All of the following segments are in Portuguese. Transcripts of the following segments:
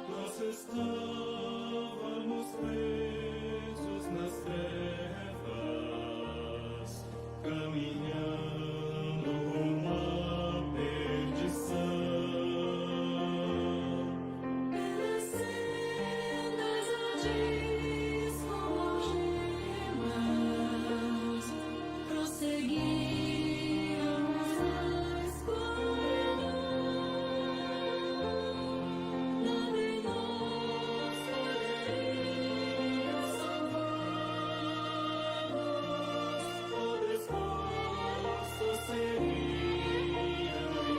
Nós estávamos presos nas trevas, caminhando rumo à perdição. Pelas sendas hardis como algemas, prosseguíamos na escuridão. Nada em nós poderia salvar-nos, Todo esforço seria em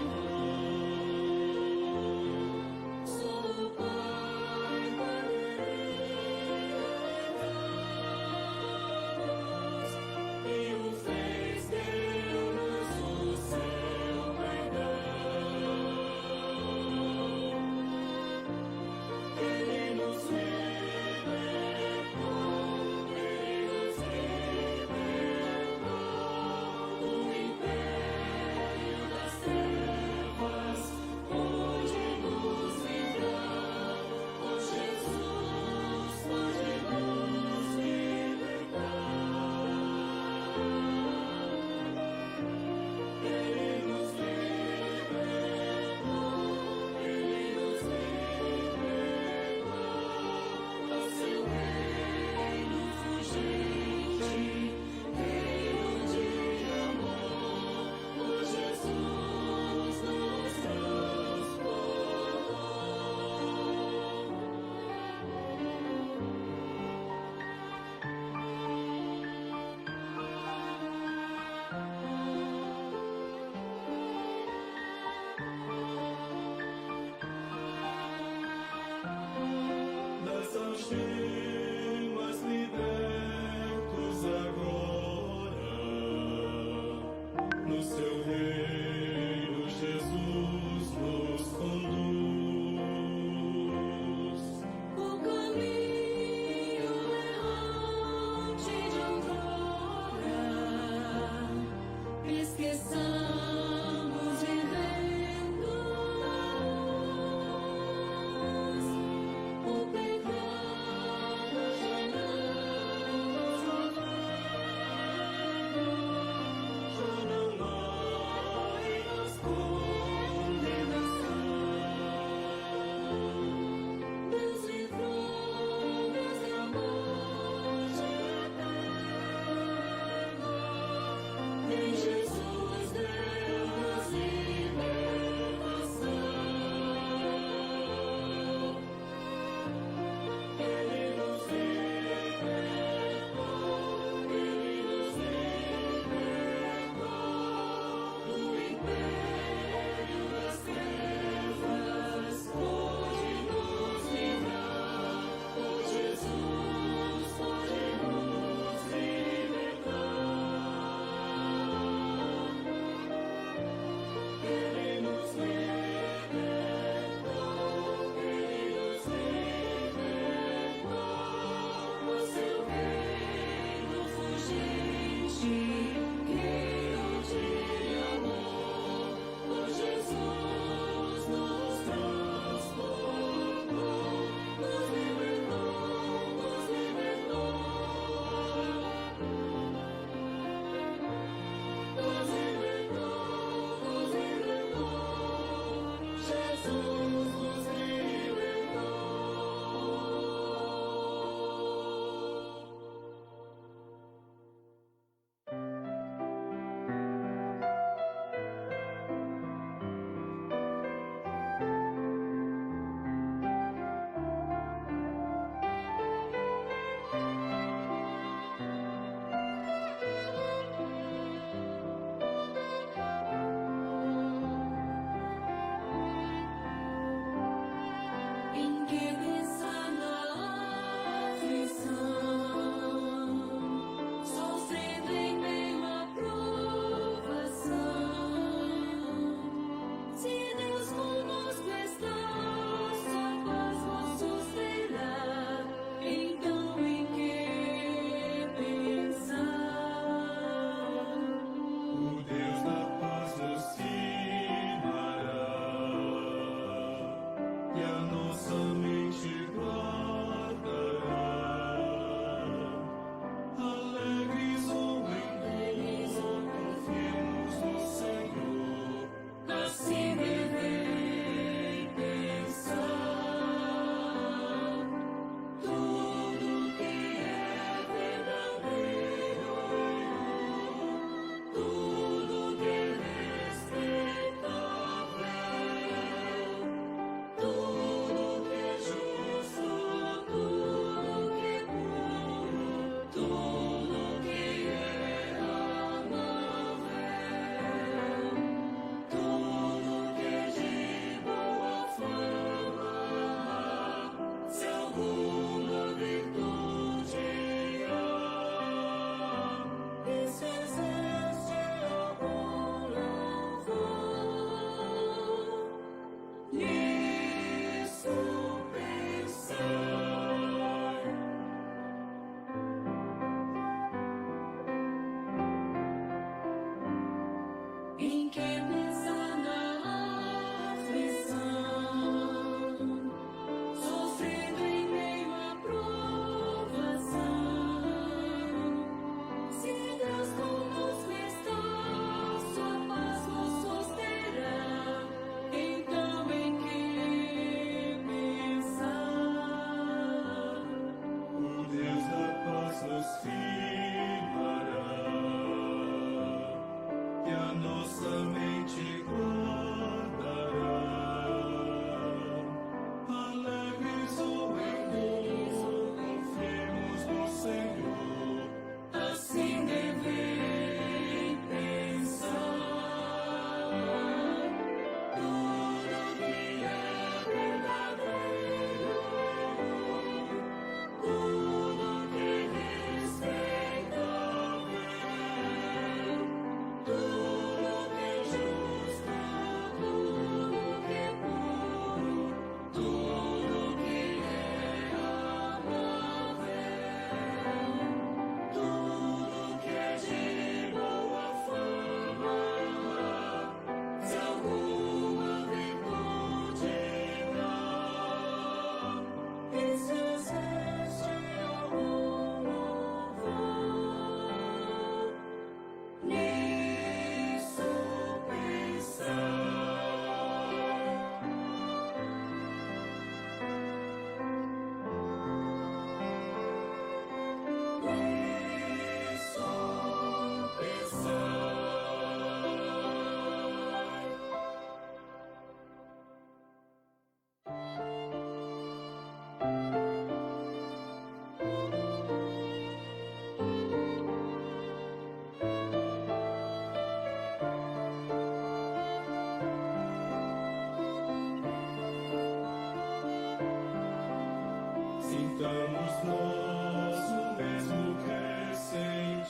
vão. só o Pai poderia livrar-nos. E o fez, deu-nos o seu perdão. Ele nos libertou, do império das trevas, onde nos livrar. Oh, Jesus pode nos libertar. Ele nos libertou, ao seu reino fugente, reino de amor. Oh, Jesus nos transportou. Das algemas libertos agora, no seu reino Jesus nos conduz. O caminho errante de outrora, esqueçamos vivendo na luz. O pecado já não nos governa, Já não há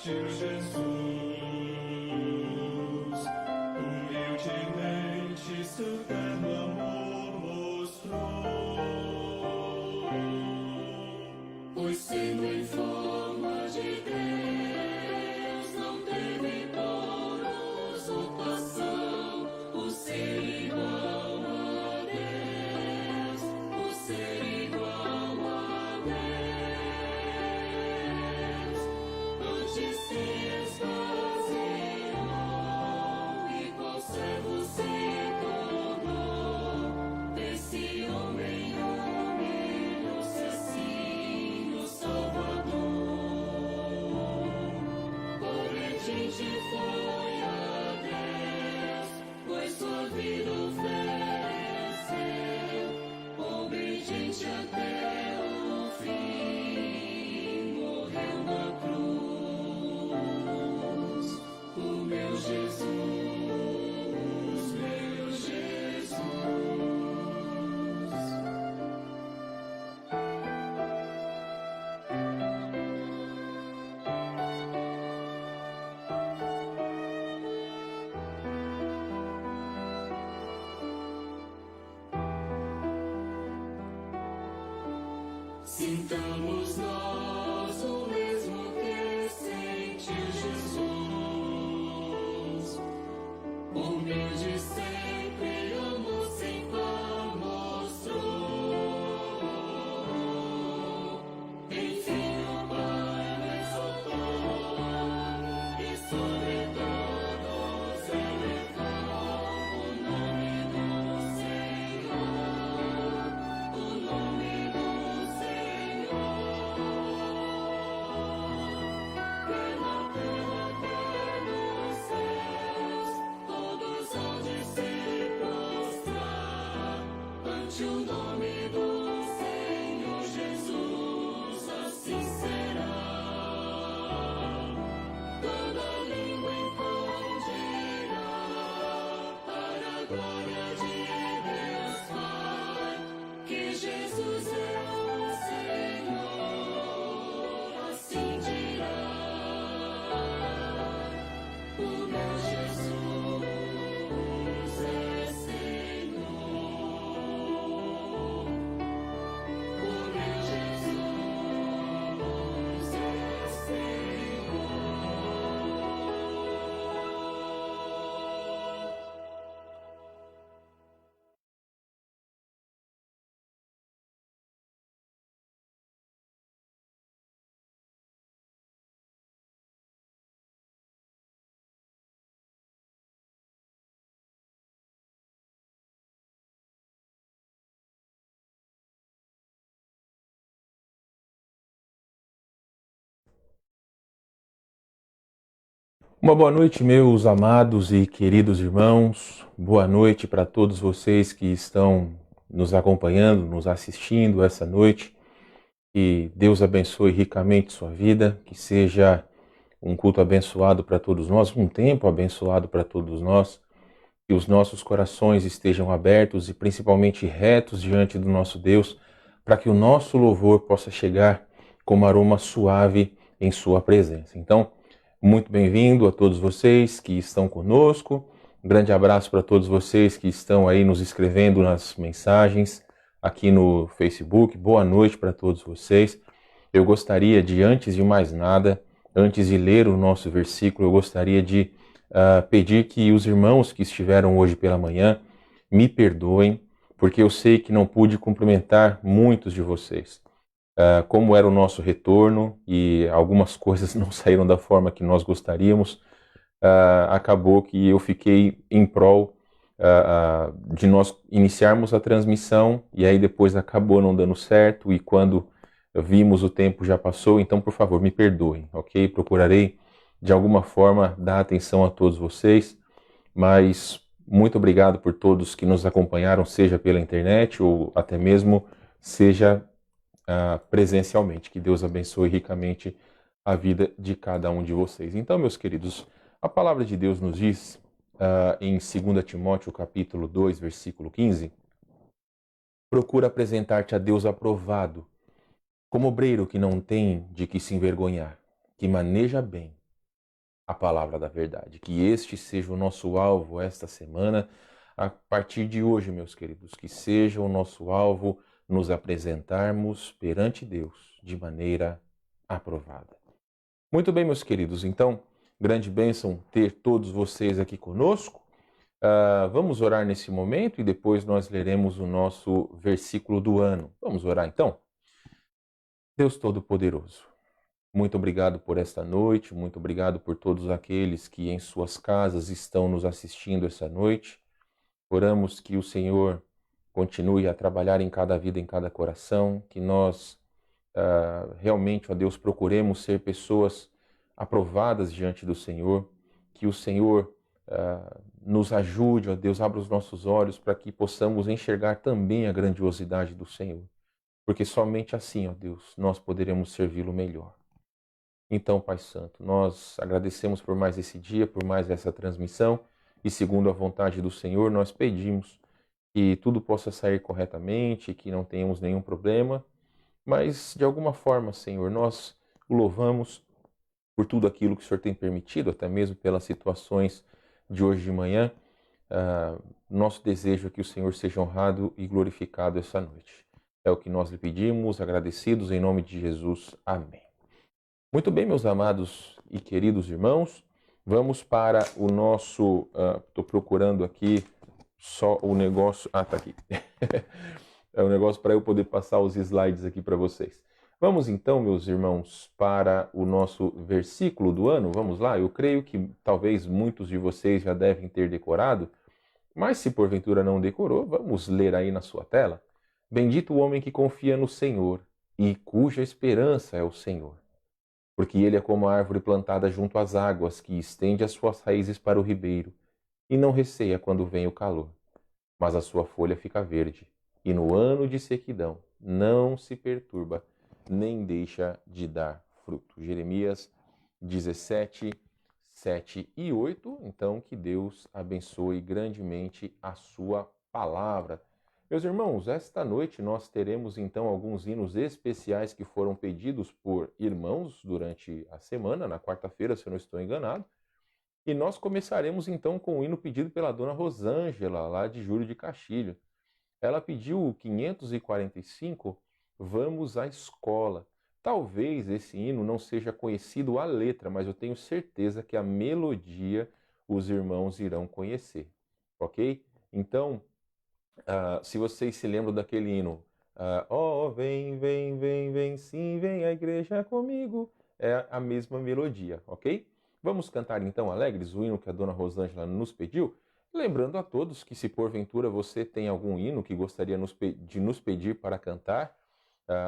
Sentiu Jesus, humildemente seu terno amor mostrou. Pois sendo em forma de Deus, não teve por usurpação o ser igual a Deus, o ser igual a Deus. Antes se esvaziou e com servo se tornou. Esse homem humilhou-se assim, o Salvador. Obediente foi a Deus, pois sua vida ofereceu. Obediente até o fim, morreu na cruz. O meu Jesus, meu Jesus. Sintamos nós o mesmo que sentiu Jesus. Humilde sempre, amor sem par mostrou. Enfim o Pai o exaltou e sobre todos elevou o nome do Senhor, o nome do Senhor. Quer na terra, quer nos céus, todos hão de se prostrar ante o nome do Senhor Jesus, assim será. Toda língua então dirá para a glória de Deus Pai, que Jesus é o Senhor, assim dirá. O meu Jesus é Senhor. O meu Jesus é Senhor. Uma boa noite, meus amados e queridos irmãos. Boa noite para todos vocês que estão nos acompanhando, nos assistindo essa noite. Que Deus abençoe ricamente sua vida, que seja um culto abençoado para todos nós, um tempo abençoado para todos nós, que os nossos corações estejam abertos e principalmente retos diante do nosso Deus, para que o nosso louvor possa chegar como aroma suave em sua presença. Então, muito bem-vindo a todos vocês que estão conosco. Um grande abraço para todos vocês que estão aí nos escrevendo nas mensagens aqui no Facebook. Boa noite para todos vocês. Eu gostaria de, antes de mais nada, antes de ler o nosso versículo, eu gostaria de pedir que os irmãos que estiveram hoje pela manhã me perdoem, porque eu sei que não pude cumprimentar muitos de vocês. Como era o nosso retorno e algumas coisas não saíram da forma que nós gostaríamos, acabou que eu fiquei em prol de nós iniciarmos a transmissão e aí depois acabou não dando certo e quando vimos o tempo já passou, então por favor me perdoem, ok? Procurarei de alguma forma dar atenção a todos vocês, mas muito obrigado por todos que nos acompanharam, seja pela internet ou até mesmo seja presencialmente. Que Deus abençoe ricamente a vida de cada um de vocês. Então, meus queridos, a palavra de Deus nos diz em 2 Timóteo capítulo 2, versículo 15, procura apresentar-te a Deus aprovado, como obreiro que não tem de que se envergonhar, que maneja bem, a palavra da verdade. Que este seja o nosso alvo esta semana, a partir de hoje, meus queridos, que seja o nosso alvo nos apresentarmos perante Deus de maneira aprovada. Muito bem, meus queridos, então, grande bênção ter todos vocês aqui conosco. Vamos orar nesse momento e depois nós leremos o nosso versículo do ano. Vamos orar então? Deus Todo-Poderoso, muito obrigado por esta noite, muito obrigado por todos aqueles que em suas casas estão nos assistindo essa noite. Oramos que o Senhor continue a trabalhar em cada vida, em cada coração, que nós realmente, ó Deus, procuremos ser pessoas aprovadas diante do Senhor, que o Senhor nos ajude, ó Deus, abra os nossos olhos para que possamos enxergar também a grandiosidade do Senhor, porque somente assim, ó Deus, nós poderemos servi-lo melhor. Então, Pai Santo, nós agradecemos por mais esse dia, por mais essa transmissão, e segundo a vontade do Senhor, nós pedimos que tudo possa sair corretamente, que não tenhamos nenhum problema, mas de alguma forma, Senhor, nós o louvamos por tudo aquilo que o Senhor tem permitido, até mesmo pelas situações de hoje de manhã. Nosso desejo é que o Senhor seja honrado e glorificado essa noite. É o que nós lhe pedimos, agradecidos em nome de Jesus. Amém. Muito bem, meus amados e queridos irmãos, vamos para o nosso... Estou procurando aqui só o negócio... tá aqui. É um negócio para eu poder passar os slides aqui para vocês. Vamos então, meus irmãos, para o nosso versículo do ano. Vamos lá? Eu creio que talvez muitos de vocês já devem ter decorado, mas se porventura não decorou, vamos ler aí na sua tela. Bendito o homem que confia no Senhor e cuja esperança é o Senhor. Porque ele é como a árvore plantada junto às águas, que estende as suas raízes para o ribeiro, e não receia quando vem o calor. Mas a sua folha fica verde, e no ano de sequidão não se perturba, nem deixa de dar fruto. Jeremias 17, 7 e 8. Então, que Deus abençoe grandemente a sua palavra. Meus irmãos, esta noite nós teremos então alguns hinos especiais que foram pedidos por irmãos durante a semana, na quarta-feira, se eu não estou enganado. E nós começaremos então com o hino pedido pela dona Rosângela, lá de Júlio de Castilho. Ela pediu o 545, Vamos à Escola. Talvez esse hino não seja conhecido a letra, mas eu tenho certeza que a melodia os irmãos irão conhecer, ok? Então, se vocês se lembram daquele hino, vem, vem, vem, vem, sim, vem a igreja comigo, é a mesma melodia, ok? Vamos cantar então alegres o hino que a dona Rosângela nos pediu? Lembrando a todos que se porventura você tem algum hino que gostaria de nos pedir para cantar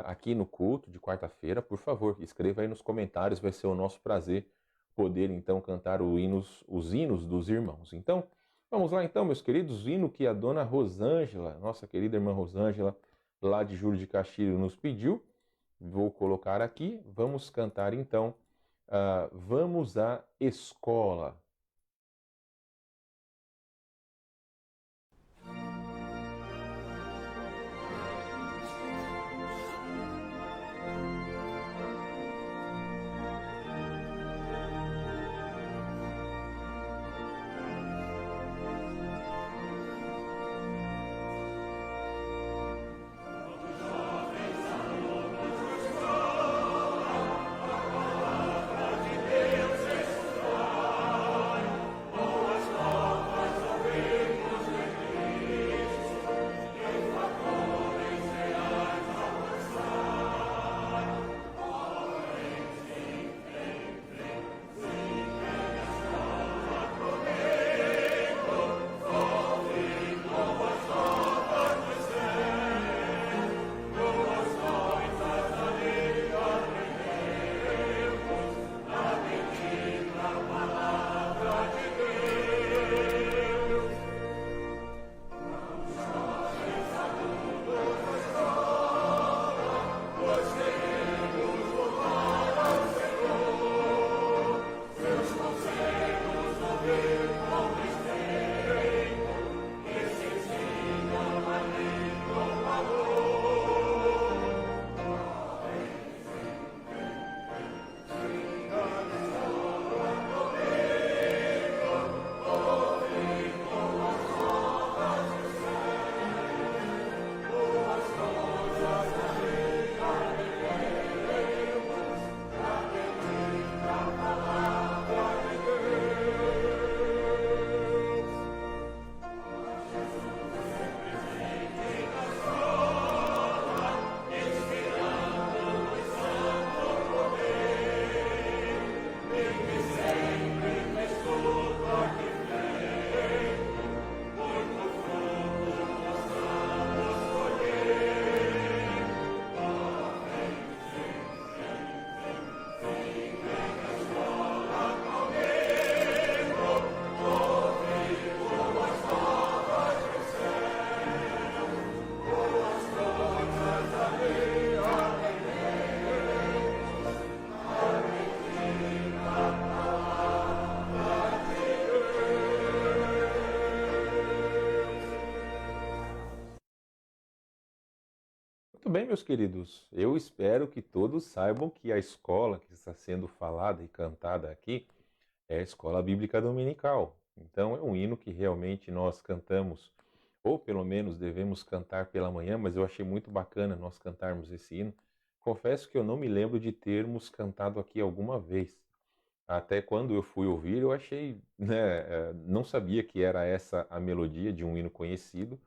aqui no culto de quarta-feira, por favor, escreva aí nos comentários, vai ser o nosso prazer poder então cantar os hinos dos irmãos. Então, vamos lá então, meus queridos, o hino que a dona Rosângela, nossa querida irmã Rosângela, lá de Júlio de Castilho, nos pediu. Vou colocar aqui, vamos cantar então, Vamos à Escola. bem, meus queridos? Eu espero que todos saibam que a escola que está sendo falada e cantada aqui é a Escola Bíblica Dominical. Então, é um hino que realmente nós cantamos, ou pelo menos devemos cantar pela manhã, mas eu achei muito bacana nós cantarmos esse hino. Confesso que eu não me lembro de termos cantado aqui alguma vez. Até quando eu fui ouvir, eu achei, né, não sabia que era essa a melodia de um hino conhecido,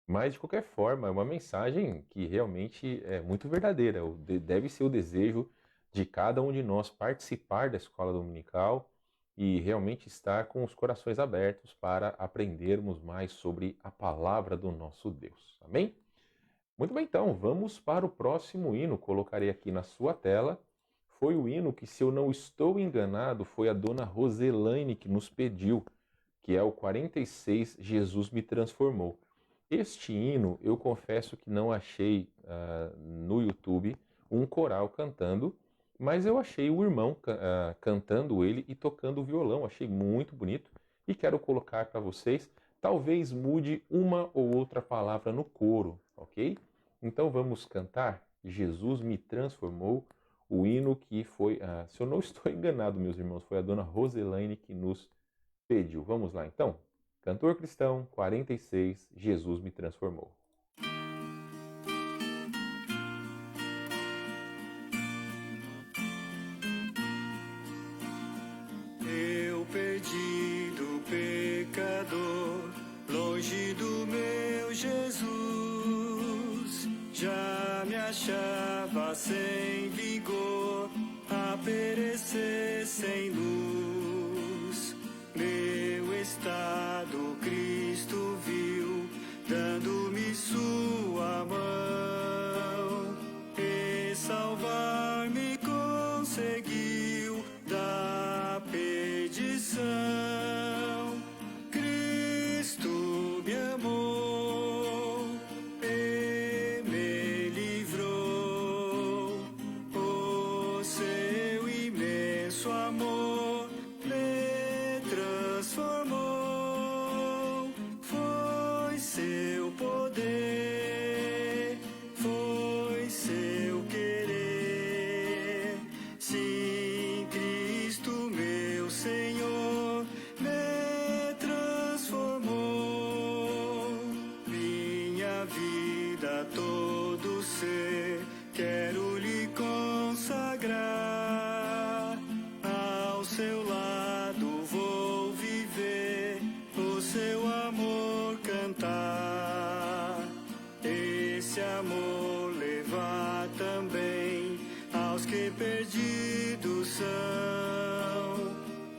mas de qualquer forma, é uma mensagem que realmente é muito verdadeira. Deve ser o desejo de cada um de nós participar da escola dominical e realmente estar com os corações abertos para aprendermos mais sobre a palavra do nosso Deus. Amém? Muito bem, então, vamos para o próximo hino. Colocarei aqui na sua tela. Foi o hino que, se eu não estou enganado, foi a dona Roselaine que nos pediu, que é o 46, Jesus me transformou. Este hino, eu confesso que não achei no YouTube um coral cantando, mas eu achei o irmão cantando ele e tocando o violão. Achei muito bonito e quero colocar para vocês. Talvez mude uma ou outra palavra no coro, ok? Então vamos cantar Jesus me transformou, o hino que foi, se eu não estou enganado, meus irmãos, foi a dona Roselaine que nos pediu. Vamos lá então? Cantor cristão 46, Jesus me transformou. Eu perdido pecador, longe do meu Jesus, já me achava sem vigor, a perecer sem luz. Meu estado Cristo viu, dando-me sua mão, e salvar-me conseguiu da perdição. Cristo me amou e me livrou, o seu imenso amor me transformou. Foi seu poder, foi seu querer. Sim, Cristo meu Senhor me transformou. Minha vida, todo ser, quero lhe consagrar. Ao seu lado vou viver, o seu amor cantar. Esse amor levar também aos que perdidos são.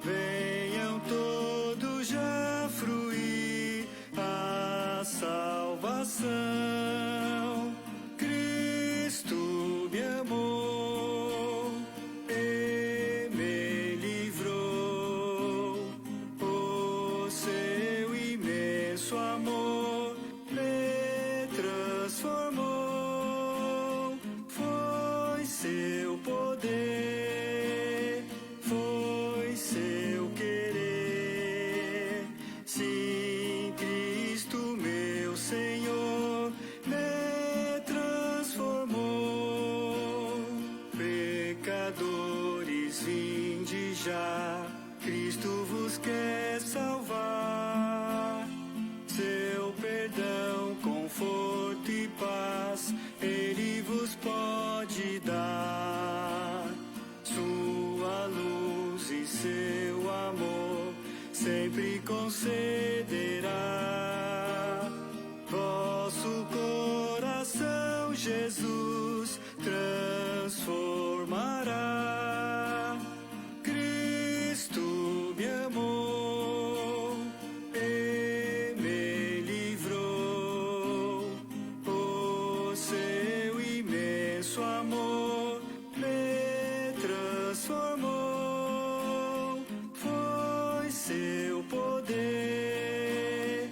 Venham todos já fruir a salvação. Cristo me amou e me livrou, o seu imenso amor me transformou. Foi seu poder, foi seu querer. Sim, Cristo meu Senhor me transformou. Pecadores, vinde já, Cristo vos quer salvar. Seu perdão, conforto e paz, Ele vos pode dar. Sua luz e seu amor sempre concederá. Vosso coração, Jesus, transformará. Cristo me amou e me livrou, o seu imenso amor me transformou. Foi seu poder,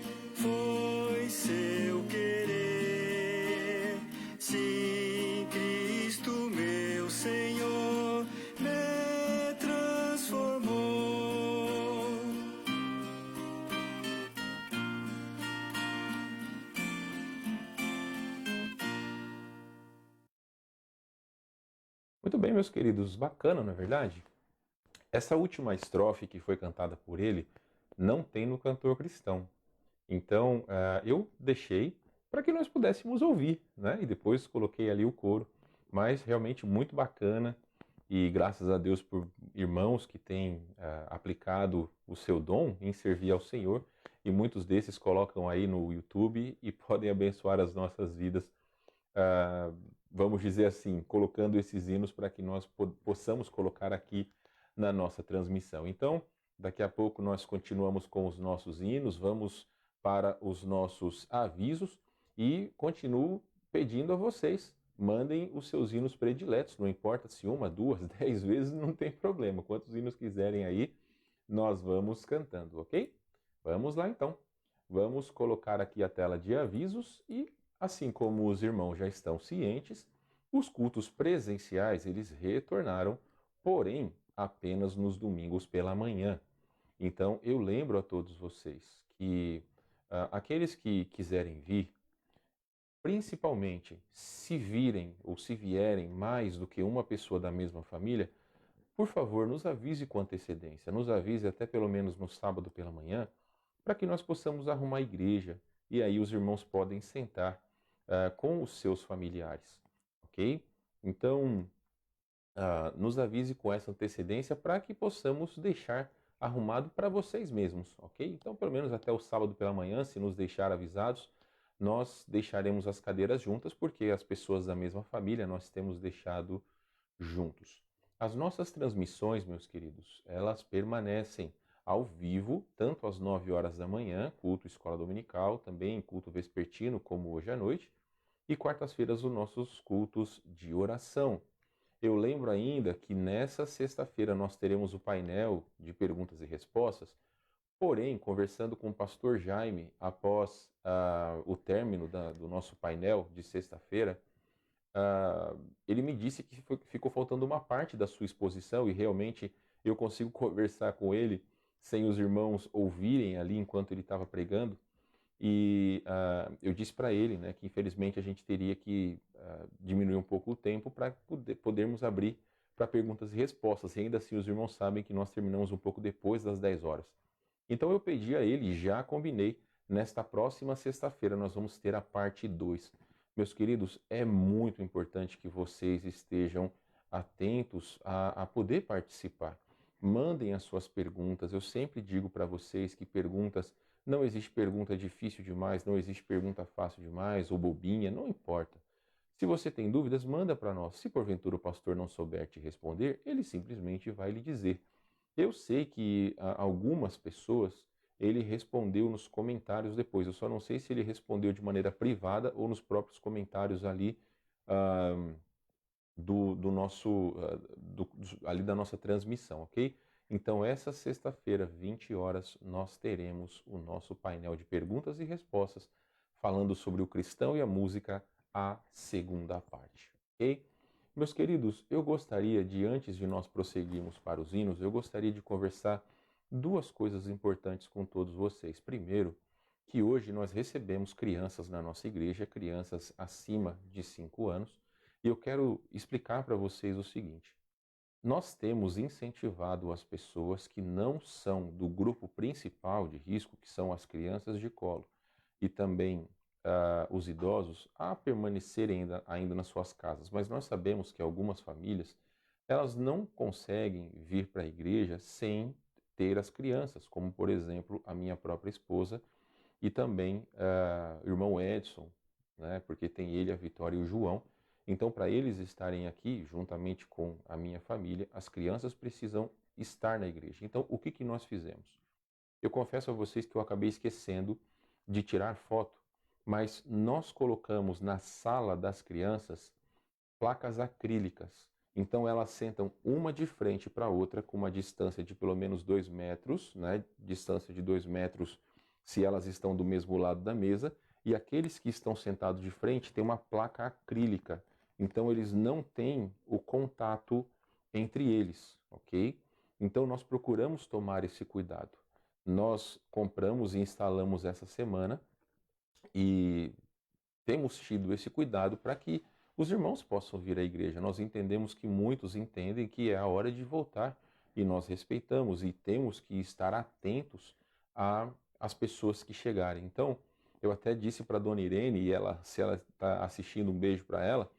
Muito bem, meus queridos, bacana, não é verdade? Essa última estrofe que foi cantada por ele não tem no cantor cristão. Então, eu deixei para que nós pudéssemos ouvir, né? E depois coloquei ali o coro. Mas realmente muito bacana e graças a Deus por irmãos que têm aplicado o seu dom em servir ao Senhor. E muitos desses colocam aí no YouTube e podem abençoar as nossas vidas, ah, vamos dizer assim, colocando esses hinos para que nós possamos colocar aqui na nossa transmissão. Então, daqui a pouco nós continuamos com os nossos hinos, vamos para os nossos avisos e continuo pedindo a vocês, mandem os seus hinos prediletos, não importa se uma, duas, 10 vezes, não tem problema. Quantos hinos quiserem aí, nós vamos cantando, ok? Vamos lá então. Vamos colocar aqui a tela de avisos e, assim como os irmãos já estão cientes, os cultos presenciais eles retornaram, porém apenas nos domingos pela manhã. Então eu lembro a todos vocês que aqueles que quiserem vir, principalmente se virem ou se vierem mais do que uma pessoa da mesma família, por favor, nos avise com antecedência, nos avise até pelo menos no sábado pela manhã, para que nós possamos arrumar a igreja e aí os irmãos podem sentar com os seus familiares, ok? Então, nos avise com essa antecedência para que possamos deixar arrumado para vocês mesmos, ok? Então, pelo menos até o sábado pela manhã, se nos deixar avisados, nós deixaremos as cadeiras juntas, porque as pessoas da mesma família nós temos deixado juntos. As nossas transmissões, meus queridos, elas permanecem ao vivo, tanto às 9 horas da manhã, culto escola dominical, também culto vespertino, como hoje à noite, e quartas-feiras os nossos cultos de oração. Eu lembro ainda que nessa sexta-feira nós teremos o painel de perguntas e respostas, porém, conversando com o pastor Jaime após o término do nosso painel de sexta-feira, ele me disse que ficou faltando uma parte da sua exposição e realmente eu consigo conversar com ele sem os irmãos ouvirem ali enquanto ele estava pregando. E eu disse para ele, né, que infelizmente a gente teria que diminuir um pouco o tempo para podermos abrir para perguntas e respostas. E ainda assim os irmãos sabem que nós terminamos um pouco depois das 10 horas. Então eu pedi a ele, já combinei, nesta próxima sexta-feira nós vamos ter a parte 2. Meus queridos, é muito importante que vocês estejam atentos a poder participar. Mandem as suas perguntas. Eu sempre digo para vocês que perguntas, não existe pergunta difícil demais, não existe pergunta fácil demais ou bobinha, não importa. Se você tem dúvidas, manda para nós. Se porventura o pastor não souber te responder, ele simplesmente vai lhe dizer. Eu sei que algumas pessoas ele respondeu nos comentários depois. Eu só não sei se ele respondeu de maneira privada ou nos próprios comentários ali do nosso ali da nossa transmissão, ok? Então essa sexta-feira, 20 horas, nós teremos o nosso painel de perguntas e respostas falando sobre o cristão e a música, a segunda parte, ok? Meus queridos, eu gostaria de, antes de nós prosseguirmos para os hinos, eu gostaria de conversar duas coisas importantes com todos vocês. Primeiro, que hoje nós recebemos crianças na nossa igreja, crianças acima de 5 anos, e eu quero explicar para vocês o seguinte: nós temos incentivado as pessoas que não são do grupo principal de risco, que são as crianças de colo, e também os idosos, a permanecerem ainda nas suas casas. Mas nós sabemos que algumas famílias, elas não conseguem vir para a igreja sem ter as crianças, como por exemplo a minha própria esposa e também o irmão Edson, né, porque tem ele, a Vitória e o João. Então, para eles estarem aqui, juntamente com a minha família, as crianças precisam estar na igreja. Então, o que nós fizemos? Eu confesso a vocês que eu acabei esquecendo de tirar foto, mas nós colocamos na sala das crianças placas acrílicas. Então, elas sentam uma de frente para a outra com uma distância de pelo menos 2 metros, né? Distância de 2 metros se elas estão do mesmo lado da mesa, e aqueles que estão sentados de frente têm uma placa acrílica. Então eles não têm o contato entre eles, ok? Então nós procuramos tomar esse cuidado. Nós compramos e instalamos essa semana e temos tido esse cuidado para que os irmãos possam vir à igreja. Nós entendemos que muitos entendem que é a hora de voltar e nós respeitamos e temos que estar atentos às pessoas que chegarem. Então, eu até disse para a dona Irene, e ela, se ela está assistindo, um beijo para ela,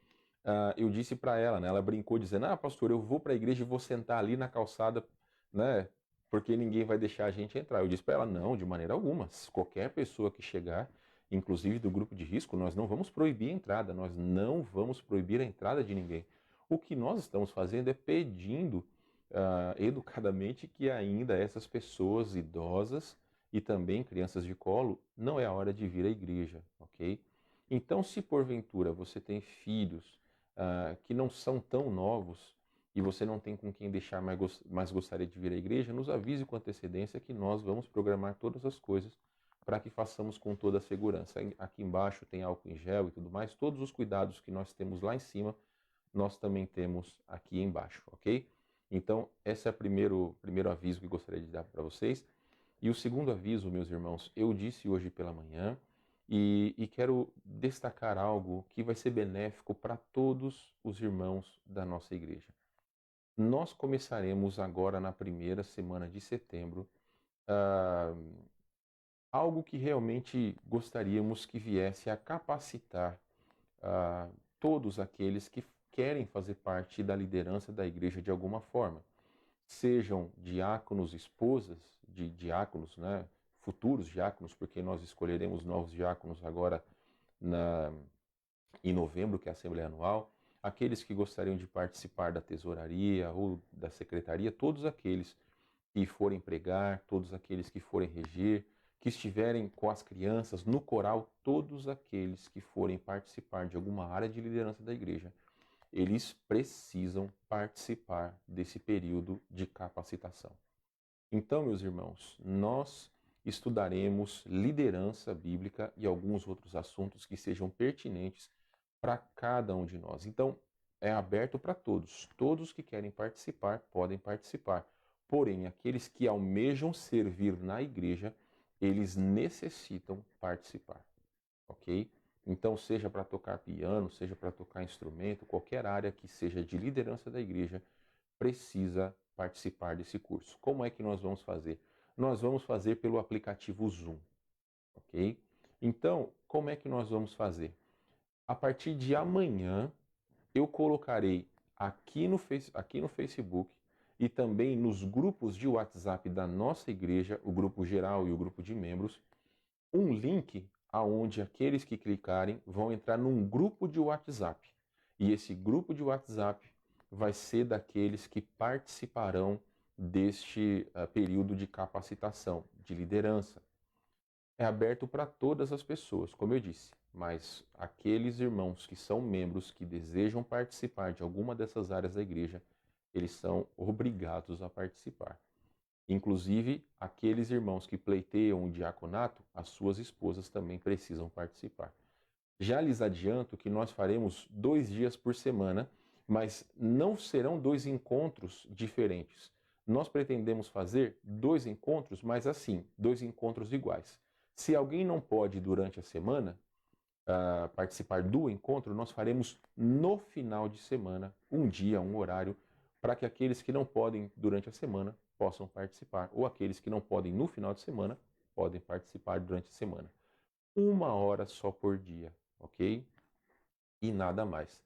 eu disse para ela, né, ela brincou dizendo, pastor, eu vou para a igreja e vou sentar ali na calçada, né, porque ninguém vai deixar a gente entrar. Eu disse para ela, não, de maneira alguma. Qualquer pessoa que chegar, inclusive do grupo de risco, nós não vamos proibir a entrada, nós não vamos proibir a entrada de ninguém. O que nós estamos fazendo é pedindo educadamente que ainda essas pessoas idosas e também crianças de colo, não é a hora de vir à igreja, ok? Então, se porventura você tem filhos que não são tão novos e você não tem com quem deixar, mas gostaria de vir à igreja, nos avise com antecedência que nós vamos programar todas as coisas para que façamos com toda a segurança. Aqui embaixo tem álcool em gel e tudo mais, todos os cuidados que nós temos lá em cima, nós também temos aqui embaixo, ok? Então, esse é o primeiro aviso que gostaria de dar para vocês. E o segundo aviso, meus irmãos, eu disse hoje pela manhã e quero destacar algo que vai ser benéfico para todos os irmãos da nossa igreja. Nós começaremos agora na primeira semana de setembro algo que realmente gostaríamos que viesse a capacitar todos aqueles que querem fazer parte da liderança da igreja de alguma forma. Sejam diáconos, esposas de diáconos, né? Futuros diáconos, porque nós escolheremos novos diáconos agora em novembro, que é a Assembleia Anual, aqueles que gostariam de participar da tesouraria ou da secretaria, todos aqueles que forem pregar, todos aqueles que forem reger, que estiverem com as crianças no coral, todos aqueles que forem participar de alguma área de liderança da igreja, eles precisam participar desse período de capacitação. Então, meus irmãos, nós estudaremos liderança bíblica e alguns outros assuntos que sejam pertinentes para cada um de nós. Então, é aberto para todos. Todos que querem participar podem participar. Porém, aqueles que almejam servir na igreja, eles necessitam participar, ok? Então, seja para tocar piano, seja para tocar instrumento, qualquer área que seja de liderança da igreja, precisa participar desse curso. Como é que nós vamos fazer? Nós vamos fazer pelo aplicativo Zoom, ok? Então, como é que nós vamos fazer? A partir de amanhã, eu colocarei aqui no Facebook e também nos grupos de WhatsApp da nossa igreja, o grupo geral e o grupo de membros, um link aonde aqueles que clicarem vão entrar num grupo de WhatsApp. E esse grupo de WhatsApp vai ser daqueles que participarão deste período de capacitação, de liderança. É aberto para todas as pessoas, como eu disse, mas aqueles irmãos que são membros que desejam participar de alguma dessas áreas da igreja, eles são obrigados a participar. Inclusive, aqueles irmãos que pleiteiam o diaconato, as suas esposas também precisam participar. Já lhes adianto que nós faremos 2 dias por semana, mas não serão 2 encontros diferentes. Nós pretendemos fazer 2 encontros, mas assim, 2 encontros iguais. Se alguém não pode durante a semana participar do encontro, nós faremos no final de semana, um dia, um horário, para que aqueles que não podem durante a semana possam participar, ou aqueles que não podem no final de semana, podem participar durante a semana. 1 hora só por dia, ok? E nada mais.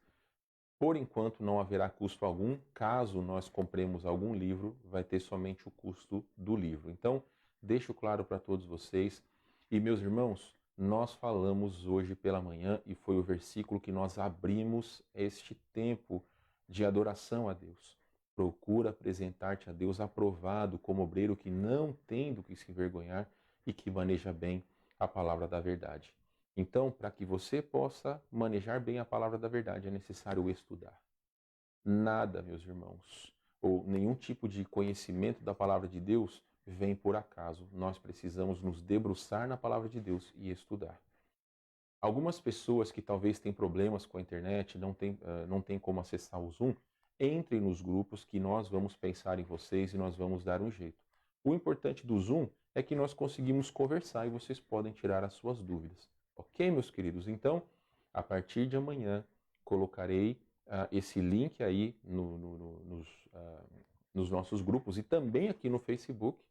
Por enquanto não haverá custo algum, caso nós compremos algum livro, vai ter somente o custo do livro. Então, deixo claro para todos vocês. E meus irmãos, nós falamos hoje pela manhã, e foi o versículo que nós abrimos este tempo de adoração a Deus. Procura apresentar-te a Deus aprovado como obreiro que não tem do que se envergonhar e que maneja bem a palavra da verdade. Então, para que você possa manejar bem a palavra da verdade, é necessário estudar. Nada, meus irmãos, ou nenhum tipo de conhecimento da palavra de Deus vem por acaso. Nós precisamos nos debruçar na palavra de Deus e estudar. Algumas pessoas que talvez têm problemas com a internet, não tem como acessar o Zoom, entrem nos grupos que nós vamos pensar em vocês e nós vamos dar um jeito. O importante do Zoom é que nós conseguimos conversar e vocês podem tirar as suas dúvidas. Ok, meus queridos? Então, a partir de amanhã, colocarei esse link aí nos nossos grupos e também aqui no Facebook.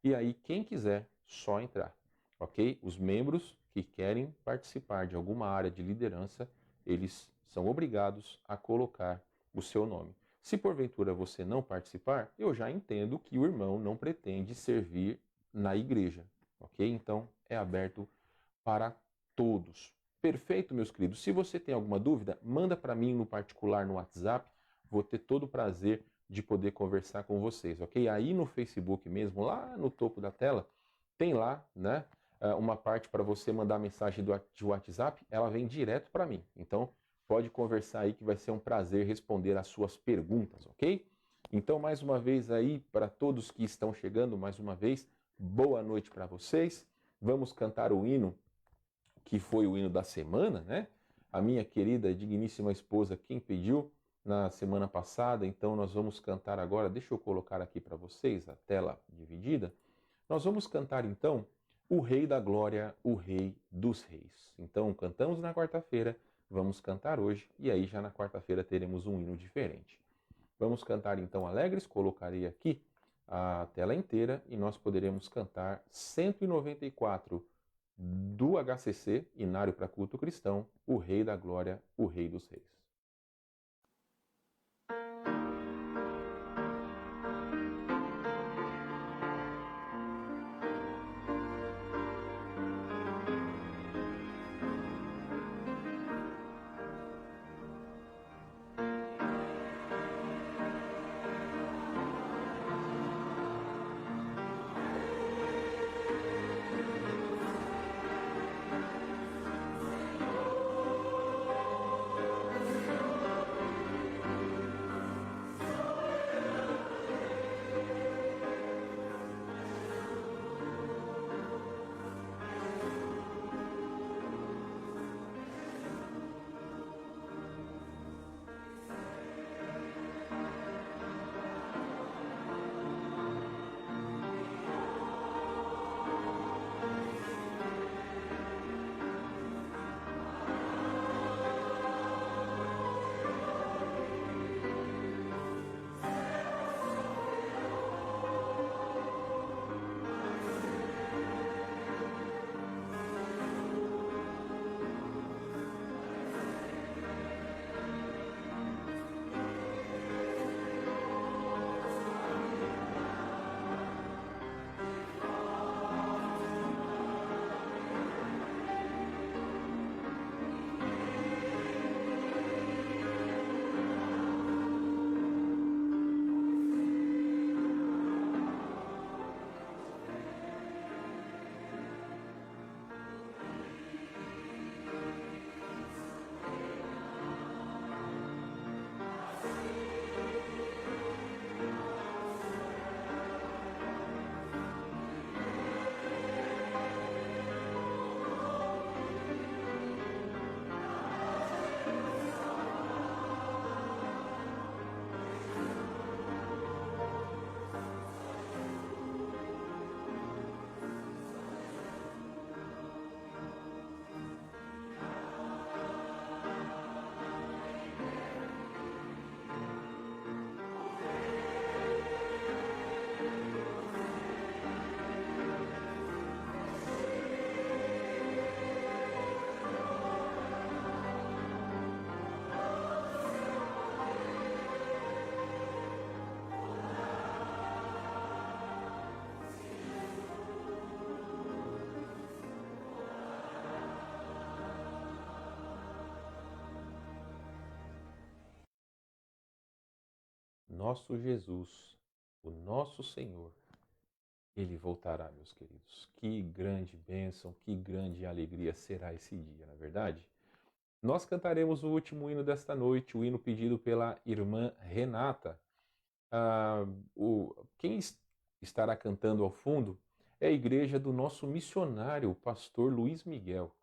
E aí, quem quiser, só entrar, ok? Os membros que querem participar de alguma área de liderança, eles são obrigados a colocar o seu nome. Se porventura você não participar, eu já entendo que o irmão não pretende servir na igreja, ok? Então, é aberto para todos. Perfeito, meus queridos. Se você tem alguma dúvida, manda para mim no particular no WhatsApp. Vou ter todo o prazer de poder conversar com vocês, ok? Aí no Facebook mesmo, lá no topo da tela, tem lá, né, uma parte para você mandar mensagem de WhatsApp, ela vem direto para mim. Então, pode conversar aí que vai ser um prazer responder as suas perguntas, ok? Então, mais uma vez aí, para todos que estão chegando, mais uma vez, boa noite para vocês. Vamos cantar o hino que foi o hino da semana, né? A minha querida, digníssima esposa, quem pediu na semana passada, então nós vamos cantar agora, deixa eu colocar aqui para vocês a tela dividida. Nós vamos cantar então o Rei da Glória, o Rei dos Reis. Então cantamos na quarta-feira, vamos cantar hoje e aí já na quarta-feira teremos um hino diferente. Vamos cantar então alegres, colocarei aqui a tela inteira e nós poderemos cantar 194 do HCC, Inário para Culto Cristão, o Rei da Glória, o Rei dos Reis. Nosso Jesus, o nosso Senhor, Ele voltará, meus queridos. Que grande bênção, que grande alegria será esse dia, não é verdade? Nós cantaremos o último hino desta noite, o hino pedido pela irmã Renata. Quem estará cantando ao fundo é a igreja do nosso missionário, o pastor Luiz Miguel.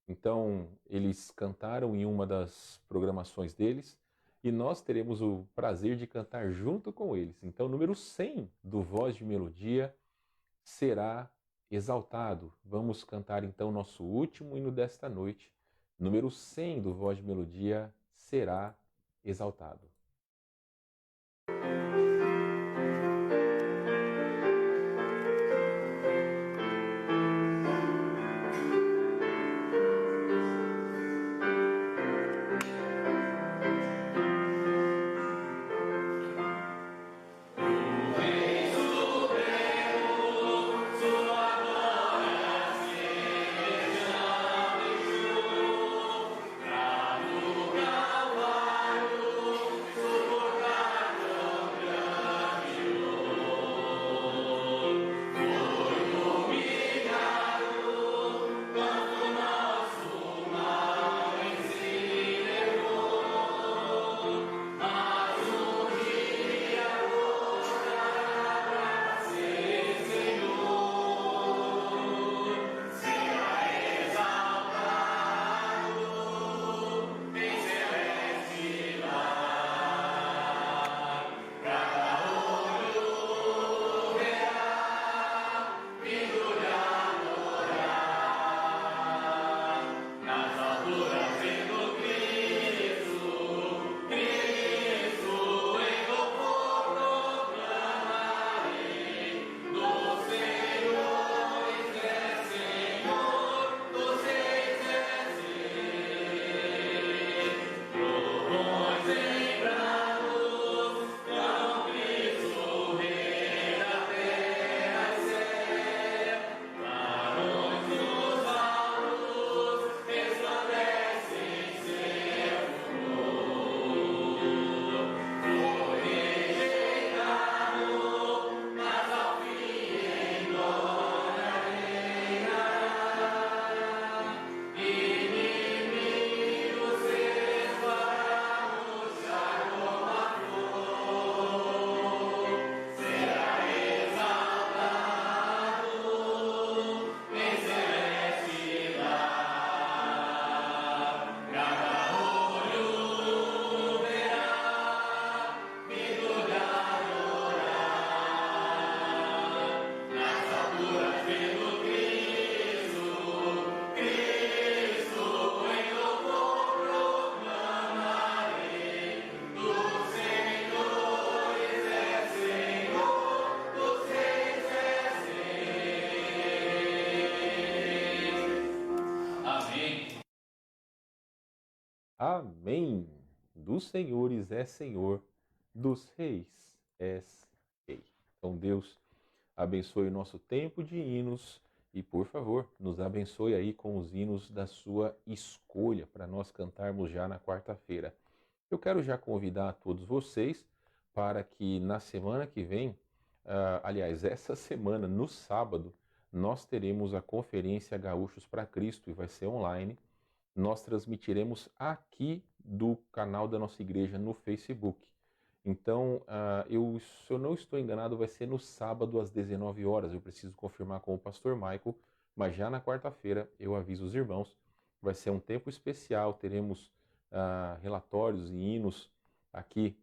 Então, eles cantaram em uma das programações deles e nós teremos o prazer de cantar junto com eles. Então, o número 100 do Voz de Melodia será exaltado. Vamos cantar então nosso último hino desta noite. Número 100 do Voz de Melodia será exaltado. Amém. Dos senhores é Senhor, dos reis és Rei. Então Deus abençoe o nosso tempo de hinos e, por favor, nos abençoe aí com os hinos da sua escolha para nós cantarmos já na quarta-feira. Eu quero já convidar a todos vocês para que na semana que vem, aliás, essa semana, no sábado, nós teremos a Conferência Gaúchos para Cristo e vai ser online. Nós transmitiremos aqui do canal da nossa igreja no Facebook. Então, se eu não estou enganado, vai ser no sábado às 19 horas. Eu preciso confirmar com o pastor Michael, mas já na quarta-feira eu aviso os irmãos. Vai ser um tempo especial, teremos relatórios e hinos aqui,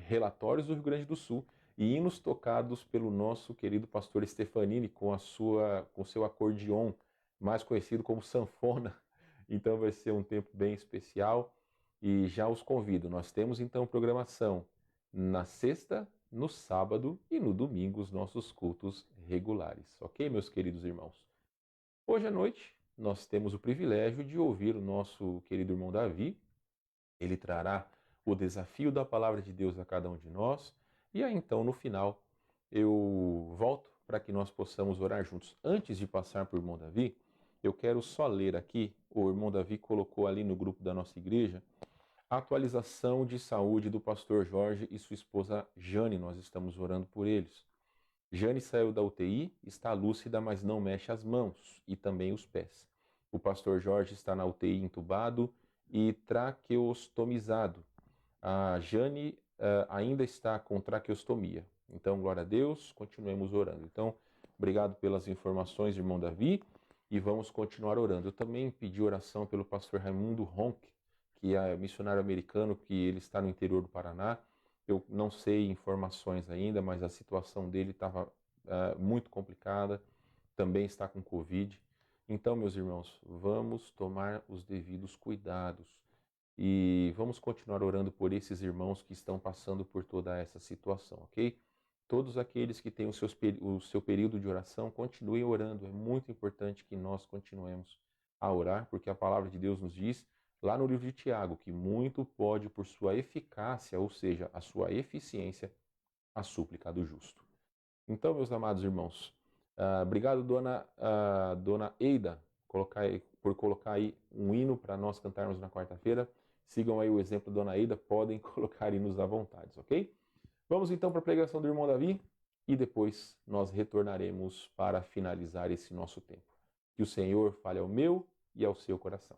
relatórios do Rio Grande do Sul, e hinos tocados pelo nosso querido pastor Stefanini com seu acordeon, mais conhecido como sanfona. Então vai ser um tempo bem especial e já os convido. Nós temos então programação na sexta, no sábado e no domingo os nossos cultos regulares. Ok, meus queridos irmãos? Hoje à noite nós temos o privilégio de ouvir o nosso querido irmão Davi. Ele trará o desafio da palavra de Deus a cada um de nós. E aí então no final eu volto para que nós possamos orar juntos. Antes de passar para o irmão Davi, eu quero só ler aqui, o irmão Davi colocou ali no grupo da nossa igreja, a atualização de saúde do pastor Jorge e sua esposa Jane. Nós estamos orando por eles. Jane saiu da UTI, está lúcida, mas não mexe as mãos e também os pés. O pastor Jorge está na UTI entubado e traqueostomizado. A Jane ainda está com traqueostomia. Então, glória a Deus, continuemos orando. Então, obrigado pelas informações, irmão Davi, e vamos continuar orando. Eu também pedi oração pelo pastor Raimundo Ronck, que é missionário americano, que ele está no interior do Paraná. Eu não sei informações ainda, mas a situação dele estava muito complicada, também está com Covid. Então, meus irmãos, vamos tomar os devidos cuidados. e vamos continuar orando por esses irmãos que estão passando por toda essa situação, ok? Todos aqueles que têm o seu período de oração, continuem orando. É muito importante que nós continuemos a orar, porque a palavra de Deus nos diz, lá no livro de Tiago, que muito pode, por sua eficácia, ou seja, a sua eficiência, a súplica do justo. Então, meus amados irmãos, obrigado, dona Eida, por colocar aí um hino para nós cantarmos na quarta-feira. Sigam aí o exemplo da dona Eida, podem colocar hinos à vontade, ok? Vamos então para a pregação do irmão Davi e depois nós retornaremos para finalizar esse nosso tempo. Que o Senhor fale ao meu e ao seu coração.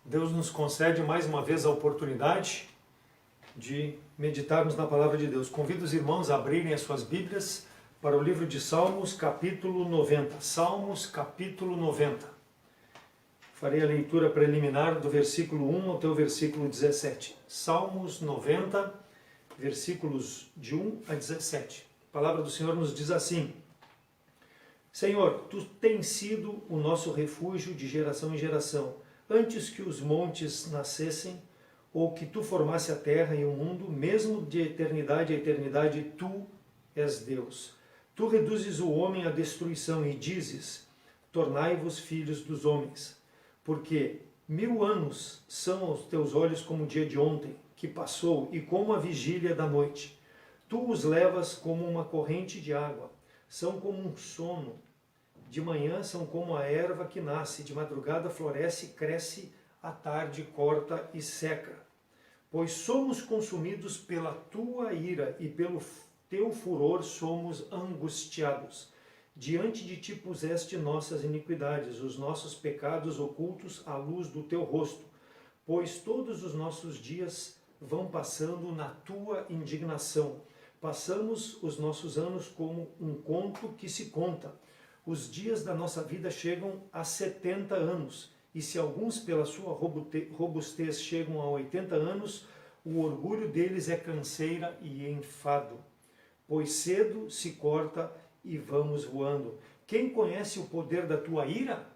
Deus nos concede mais uma vez a oportunidade de meditarmos na palavra de Deus. Convido os irmãos a abrirem as suas Bíblias para o livro de Salmos, capítulo 90. Salmos, capítulo 90. Farei a leitura preliminar do versículo 1 até o versículo 17. Salmos 90, versículos de 1 a 17. A palavra do Senhor nos diz assim: Senhor, Tu tens sido o nosso refúgio de geração em geração. Antes que os montes nascessem, ou que Tu formasse a terra e o mundo, mesmo de eternidade a eternidade, Tu és Deus. Tu reduzes o homem à destruição e dizes, tornai-vos filhos dos homens. Porque 1000 anos são aos Teus olhos como o dia de ontem, que passou, e como a vigília da noite. Tu os levas como uma corrente de água, são como um sono. De manhã são como a erva que nasce, de madrugada floresce, cresce, à tarde corta e seca. Pois somos consumidos pela Tua ira e pelo Teu furor somos angustiados. Diante de Ti puseste nossas iniquidades, os nossos pecados ocultos à luz do Teu rosto. Pois todos os nossos dias vão passando na Tua indignação. Passamos os nossos anos como um conto que se conta. Os dias da nossa vida chegam a 70 anos, e se alguns pela sua robustez chegam a 80 anos, o orgulho deles é canseira e enfado. Pois cedo se corta e vamos voando. Quem conhece o poder da tua ira?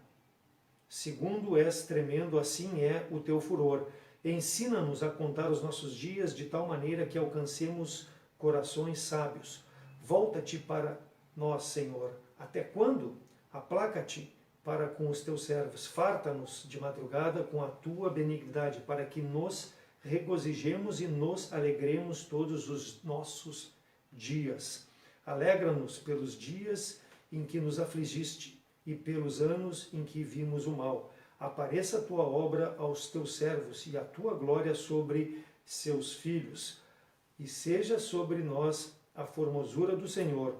Segundo és tremendo, assim é o teu furor. Ensina-nos a contar os nossos dias de tal maneira que alcancemos corações sábios. Volta-te para nós, Senhor. Até quando? Aplaca-te para com os teus servos. Farta-nos de madrugada com a tua benignidade, para que nos regozijemos e nos alegremos todos os nossos dias. Alegra-nos pelos dias em que nos afligiste e pelos anos em que vimos o mal. Apareça a tua obra aos teus servos e a tua glória sobre seus filhos. E seja sobre nós a formosura do Senhor,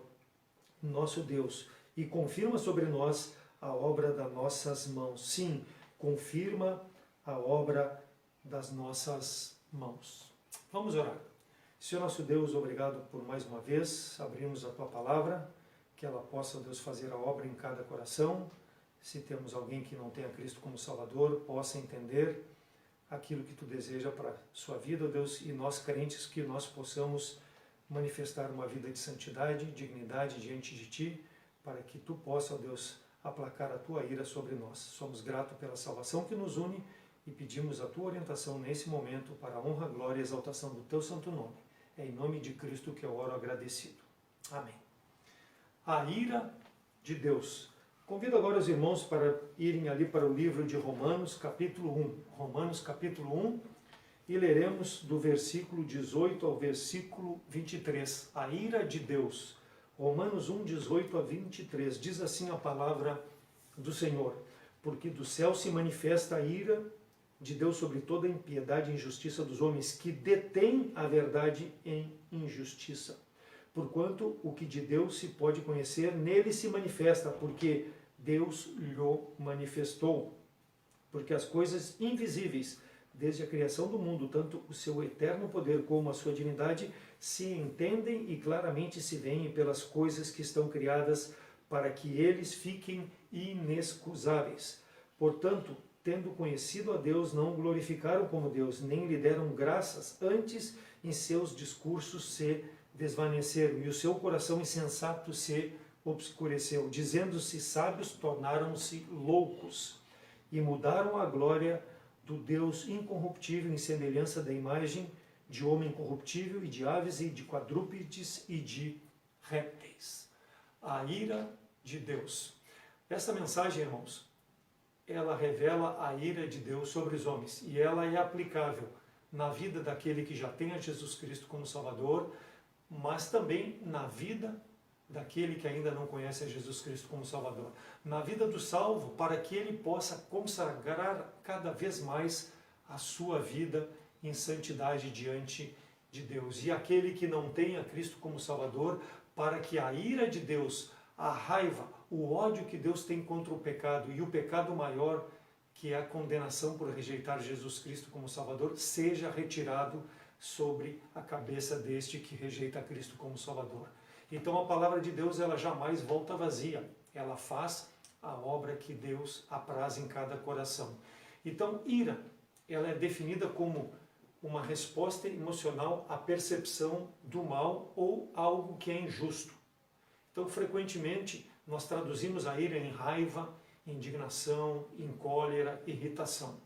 nosso Deus, e confirma sobre nós a obra das nossas mãos. Sim, confirma a obra das nossas mãos. Vamos orar. Senhor nosso Deus, obrigado por mais uma vez abrirmos a Tua Palavra, que ela possa, Deus, fazer a obra em cada coração. Se temos alguém que não tenha Cristo como Salvador, possa entender aquilo que Tu deseja para a sua vida, Deus, e nós crentes que nós possamos manifestar uma vida de santidade, dignidade diante de Ti, para que Tu possa, ó Deus, aplacar a Tua ira sobre nós. Somos gratos pela salvação que nos une e pedimos a Tua orientação nesse momento para a honra, glória e exaltação do Teu santo nome. É em nome de Cristo que eu oro agradecido. Amém. A ira de Deus. Convido agora os irmãos para irem ali para o livro de Romanos, capítulo 1. Romanos, capítulo 1, e leremos do versículo 18 ao versículo 23. A ira de Deus. Romanos 1, 18 a 23. Diz assim a palavra do Senhor: porque do céu se manifesta a ira de Deus sobre toda a impiedade e injustiça dos homens, que detêm a verdade em injustiça. Porquanto o que de Deus se pode conhecer, nele se manifesta, porque Deus lhe manifestou. Porque as coisas invisíveis, desde a criação do mundo, tanto o seu eterno poder como a sua divindade, se entendem e claramente se veem pelas coisas que estão criadas, para que eles fiquem inexcusáveis. Portanto, tendo conhecido a Deus, não o glorificaram como Deus, nem lhe deram graças, antes em seus discursos se desvaneceram, e o seu coração insensato se obscureceu. Dizendo-se sábios, tornaram-se loucos, e mudaram a glória do Deus incorruptível em semelhança da imagem de homem corruptível e de aves e de quadrúpedes e de répteis. A ira de Deus. Essa mensagem, irmãos, ela revela a ira de Deus sobre os homens e ela é aplicável na vida daquele que já tem a Jesus Cristo como Salvador, mas também na vida daquele que ainda não conhece a Jesus Cristo como Salvador. Na vida do salvo, para que ele possa consagrar cada vez mais a sua vida em santidade diante de Deus. E aquele que não tem a Cristo como Salvador, para que a ira de Deus, a raiva, o ódio que Deus tem contra o pecado e o pecado maior, que é a condenação por rejeitar Jesus Cristo como Salvador, seja retirado sobre a cabeça deste que rejeita Cristo como Salvador. Então a palavra de Deus, ela jamais volta vazia, ela faz a obra que Deus apraz em cada coração. Então, ira, ela é definida como uma resposta emocional à percepção do mal ou algo que é injusto. Então, frequentemente, nós traduzimos a ira em raiva, indignação, em cólera, irritação.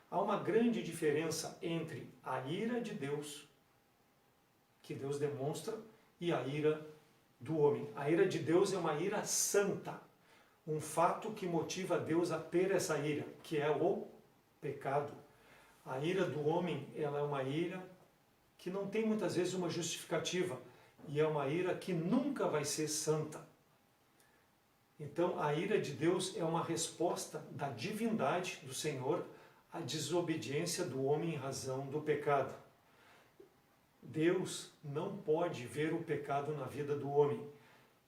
Há uma grande diferença entre a ira de Deus, que Deus demonstra, e a ira do homem. A ira de Deus é uma ira santa, um fato que motiva Deus a ter essa ira, que é o pecado. A ira do homem, ela é uma ira que não tem muitas vezes uma justificativa, e é uma ira que nunca vai ser santa. Então, a ira de Deus é uma resposta da divindade do Senhor à desobediência do homem em razão do pecado. Deus não pode ver o pecado na vida do homem.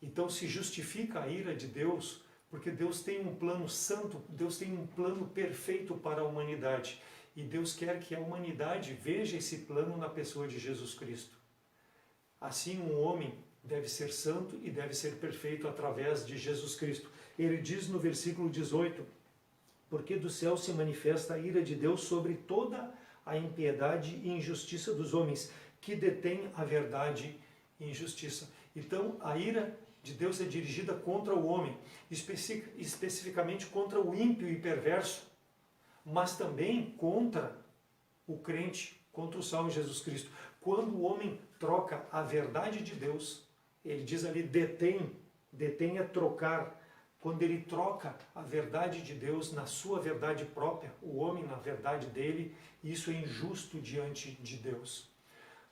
Então se justifica a ira de Deus, porque Deus tem um plano santo, Deus tem um plano perfeito para a humanidade. E Deus quer que a humanidade veja esse plano na pessoa de Jesus Cristo. Assim, um homem deve ser santo e deve ser perfeito através de Jesus Cristo. Ele diz no versículo 18, porque do céu se manifesta a ira de Deus sobre toda a impiedade e injustiça dos homens, que detêm a verdade e injustiça. Então, a ira de Deus é dirigida contra o homem, especificamente contra o ímpio e perverso, mas também contra o crente, contra o salvo Jesus Cristo. Quando o homem troca a verdade de Deus, ele diz ali detém é trocar. Quando ele troca a verdade de Deus na sua verdade própria, o homem na verdade dele, isso é injusto diante de Deus.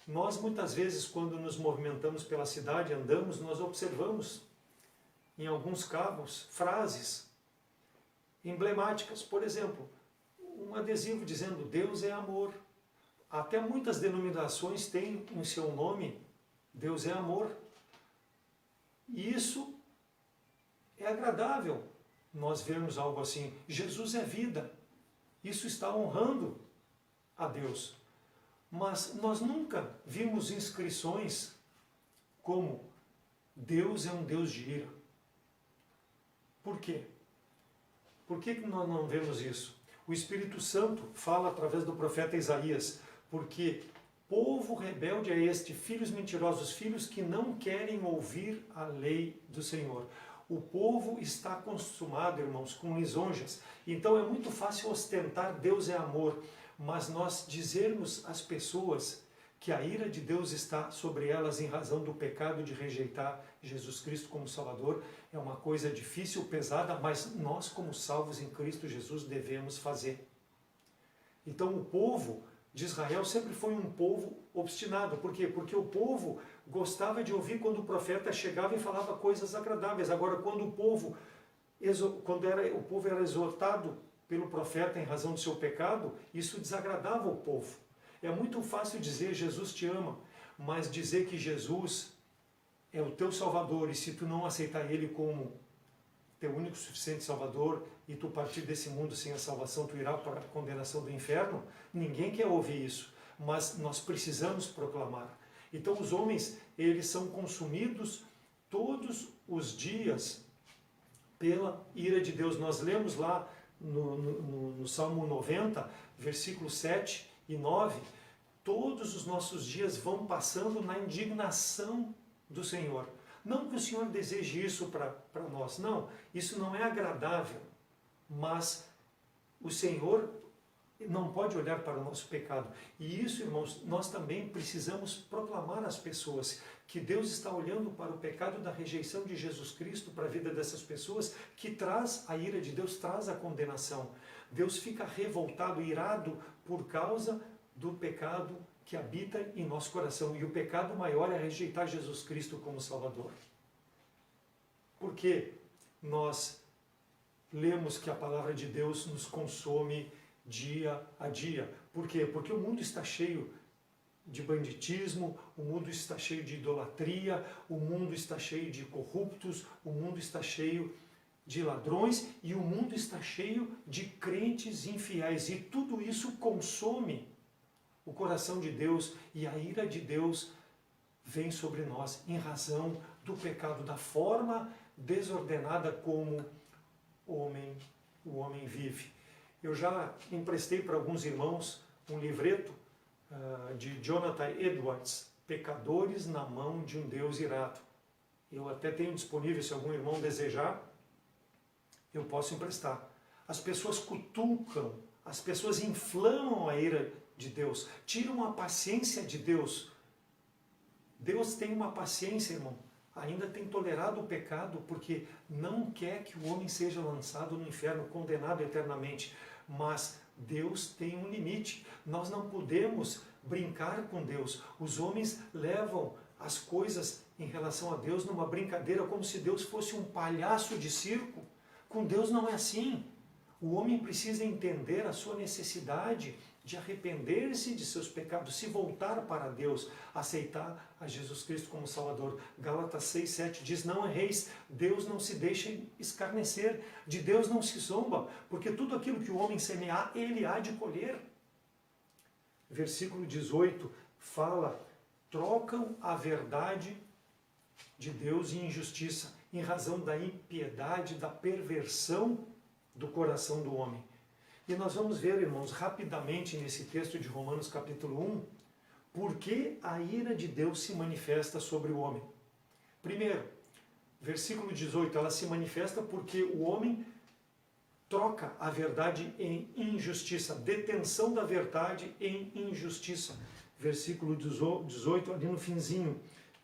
Nós muitas vezes, quando nos movimentamos pela cidade, andamos, nós observamos em alguns carros frases emblemáticas. Por exemplo, um adesivo dizendo Deus é amor. Até muitas denominações têm em seu nome Deus é amor. E isso é agradável, nós vermos algo assim. Jesus é vida. Isso está honrando a Deus. Mas nós nunca vimos inscrições como Deus é um Deus de ira. Por quê? Por que nós não vemos isso? O Espírito Santo fala através do profeta Isaías, porque povo rebelde é este, filhos mentirosos, filhos que não querem ouvir a lei do Senhor. O povo está acostumado, irmãos, com lisonjas. Então é muito fácil ostentar Deus é amor, mas nós dizermos às pessoas que a ira de Deus está sobre elas em razão do pecado de rejeitar Jesus Cristo como Salvador é uma coisa difícil, pesada, mas nós como salvos em Cristo Jesus devemos fazer. Então o povo de Israel sempre foi um povo obstinado. Por quê? Porque o povo gostava de ouvir quando o profeta chegava e falava coisas agradáveis. Agora, quando o povo era exortado pelo profeta em razão do seu pecado, isso desagradava o povo. É muito fácil dizer Jesus te ama, mas dizer que Jesus é o teu Salvador e se tu não aceitar Ele como teu único suficiente Salvador e tu partir desse mundo sem a salvação, tu irá para a condenação do inferno, ninguém quer ouvir isso, mas nós precisamos proclamar. Então os homens, eles são consumidos todos os dias pela ira de Deus. Nós lemos lá no Salmo 90, versículos 7 e 9, todos os nossos dias vão passando na indignação do Senhor. Não que o Senhor deseje isso para nós, não, isso não é agradável, mas o Senhor, não pode olhar para o nosso pecado. E isso, irmãos, nós também precisamos proclamar às pessoas que Deus está olhando para o pecado da rejeição de Jesus Cristo para a vida dessas pessoas, que traz a ira de Deus, traz a condenação. Deus fica revoltado, irado por causa do pecado que habita em nosso coração. E o pecado maior é rejeitar Jesus Cristo como Salvador. Porque nós lemos que a palavra de Deus nos consome dia a dia. Por quê? Porque o mundo está cheio de banditismo, o mundo está cheio de idolatria, o mundo está cheio de corruptos, o mundo está cheio de ladrões e o mundo está cheio de crentes infiéis. E tudo isso consome o coração de Deus e a ira de Deus vem sobre nós em razão do pecado, da forma desordenada como o homem vive. Eu já emprestei para alguns irmãos um livreto de Jonathan Edwards, Pecadores na Mão de um Deus Irado. Eu até tenho disponível, se algum irmão desejar, eu posso emprestar. As pessoas cutucam, as pessoas inflamam a ira de Deus, tiram a paciência de Deus. Deus tem uma paciência, irmão, ainda tem tolerado o pecado porque não quer que o homem seja lançado no inferno, condenado eternamente. Mas Deus tem um limite. Nós não podemos brincar com Deus. Os homens levam as coisas em relação a Deus numa brincadeira como se Deus fosse um palhaço de circo. Com Deus não é assim. O homem precisa entender a sua necessidade de arrepender-se de seus pecados, se voltar para Deus, aceitar a Jesus Cristo como Salvador. Gálatas 6:7 diz, não erreis, Deus não se deixa escarnecer, de Deus não se zomba, porque tudo aquilo que o homem semear, ele há de colher. Versículo 18 fala, trocam a verdade de Deus em injustiça, em razão da impiedade, da perversão do coração do homem. E nós vamos ver, irmãos, rapidamente nesse texto de Romanos capítulo 1, por que a ira de Deus se manifesta sobre o homem. Primeiro, versículo 18, ela se manifesta porque o homem troca a verdade em injustiça, detenção da verdade em injustiça. Versículo 18, ali no finzinho,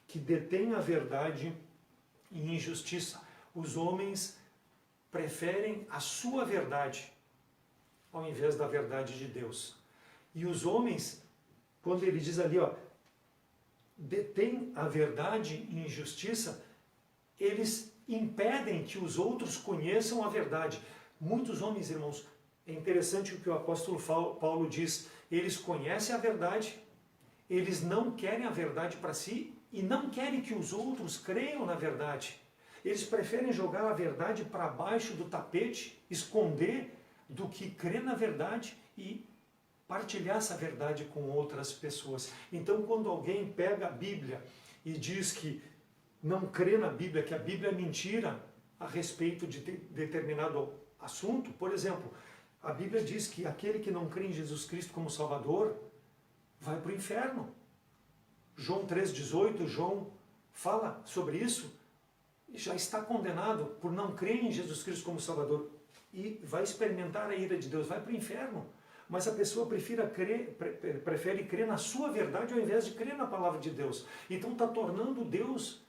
que detém a verdade em injustiça. Os homens preferem a sua verdade ao invés da verdade de Deus. E os homens, quando ele diz ali, ó, detém a verdade em injustiça, eles impedem que os outros conheçam a verdade. Muitos homens, irmãos, é interessante o que o apóstolo Paulo diz, eles conhecem a verdade, eles não querem a verdade para si e não querem que os outros creiam na verdade. Eles preferem jogar a verdade para baixo do tapete, esconder, do que crer na verdade e partilhar essa verdade com outras pessoas. Então, quando alguém pega a Bíblia e diz que não crê na Bíblia, que a Bíblia é mentira a respeito de determinado assunto, por exemplo, a Bíblia diz que aquele que não crê em Jesus Cristo como Salvador vai para o inferno. João 3,18, João fala sobre isso, já está condenado por não crer em Jesus Cristo como Salvador e vai experimentar a ira de Deus, vai para o inferno. Mas a pessoa prefere crer na sua verdade ao invés de crer na palavra de Deus. Então está tornando Deus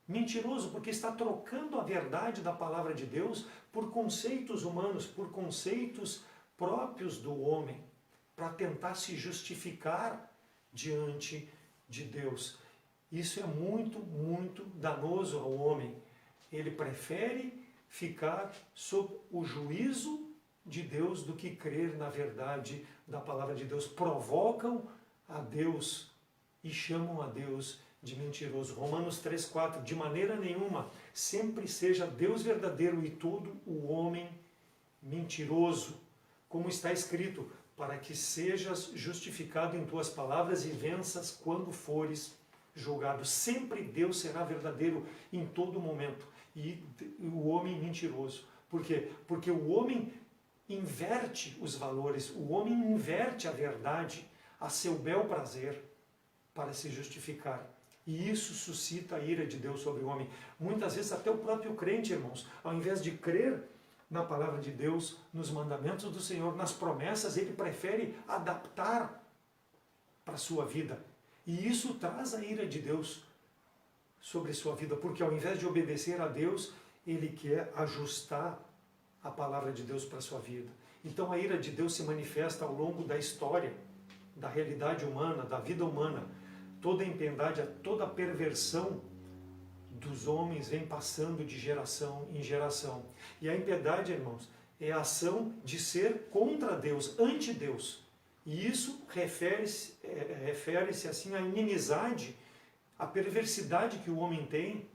mentiroso, porque está trocando a verdade da palavra de Deus por conceitos humanos, por conceitos próprios do homem, para tentar se justificar diante de Deus. Isso é muito, muito danoso ao homem. Ele prefere ficar sob o juízo de Deus do que crer na verdade da palavra de Deus. Provocam a Deus e chamam a Deus de mentiroso. Romanos 3,4, de maneira nenhuma, sempre seja Deus verdadeiro e todo o homem mentiroso. Como está escrito, para que sejas justificado em tuas palavras e venças quando fores julgado. Sempre Deus será verdadeiro em todo momento. E o homem mentiroso. Por quê? Porque o homem inverte os valores, o homem inverte a verdade a seu bel prazer para se justificar. E isso suscita a ira de Deus sobre o homem. Muitas vezes até o próprio crente, irmãos, ao invés de crer na palavra de Deus, nos mandamentos do Senhor, nas promessas, ele prefere adaptar para a sua vida. E isso traz a ira de Deus sobre a sua vida, porque ao invés de obedecer a Deus, ele quer ajustar a palavra de Deus para a sua vida. Então a ira de Deus se manifesta ao longo da história, da realidade humana, da vida humana. Toda a impiedade, toda a perversão dos homens vem passando de geração em geração. E a impiedade, irmãos, é a ação de ser contra Deus, anti-Deus. E isso refere-se assim à inimizade, à perversidade que o homem tem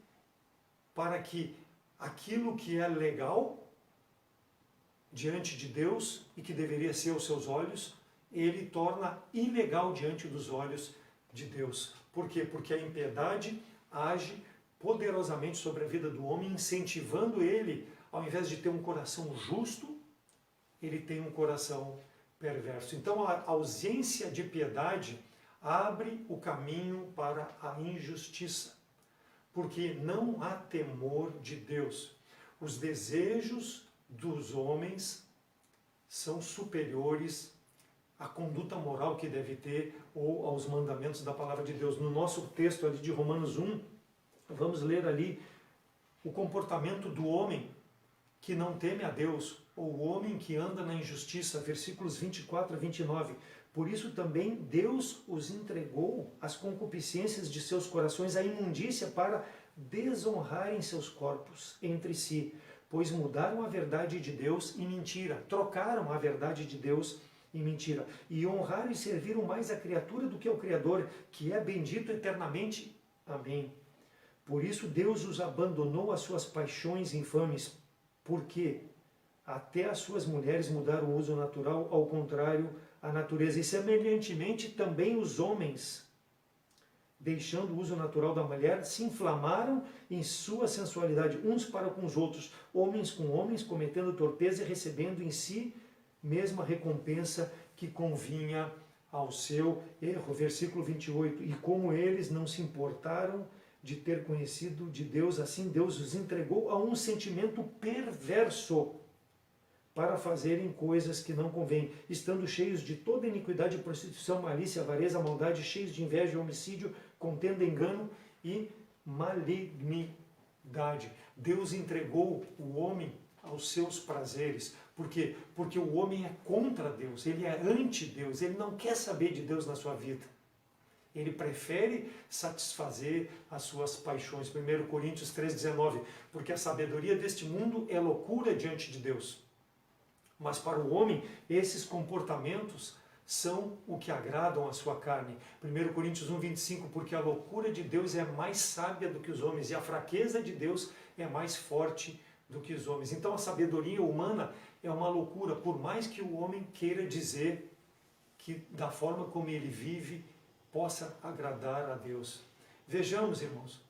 para que aquilo que é legal diante de Deus e que deveria ser aos seus olhos, ele torna ilegal diante dos olhos de Deus. Por quê? Porque a impiedade age poderosamente sobre a vida do homem, incentivando ele, ao invés de ter um coração justo, ele tem um coração perverso. Então a ausência de piedade abre o caminho para a injustiça, porque não há temor de Deus. Os desejos dos homens são superiores à conduta moral que deve ter ou aos mandamentos da palavra de Deus. No nosso texto ali de Romanos 1, vamos ler ali o comportamento do homem que não teme a Deus, ou o homem que anda na injustiça, versículos 24 a 29. Por isso também Deus os entregou às concupiscências de seus corações, à imundícia, para desonrarem seus corpos entre si, pois mudaram a verdade de Deus em mentira, trocaram a verdade de Deus em mentira, e honraram e serviram mais a criatura do que ao Criador, que é bendito eternamente. Amém. Por isso Deus os abandonou às suas paixões infames, porque até as suas mulheres mudaram o uso natural, ao contrário, a natureza. E semelhantemente também os homens, deixando o uso natural da mulher, se inflamaram em sua sensualidade, uns para com os outros, homens com homens, cometendo torpeza e recebendo em si mesma recompensa que convinha ao seu erro. Versículo 28. E como eles não se importaram de ter conhecido de Deus, assim Deus os entregou a um sentimento perverso para fazerem coisas que não convêm, estando cheios de toda iniquidade, prostituição, malícia, avareza, maldade, cheios de inveja, homicídio, contenda, engano e malignidade. Deus entregou o homem aos seus prazeres. Por quê? Porque o homem é contra Deus, ele é anti-Deus, ele não quer saber de Deus na sua vida. Ele prefere satisfazer as suas paixões. 1 Coríntios 3,19. Porque a sabedoria deste mundo é loucura diante de Deus. Mas para o homem, esses comportamentos são o que agradam a sua carne. 1 Coríntios 1,25. Porque a loucura de Deus é mais sábia do que os homens, e a fraqueza de Deus é mais forte do que os homens. Então a sabedoria humana é uma loucura, por mais que o homem queira dizer que da forma como ele vive, possa agradar a Deus. Vejamos, irmãos,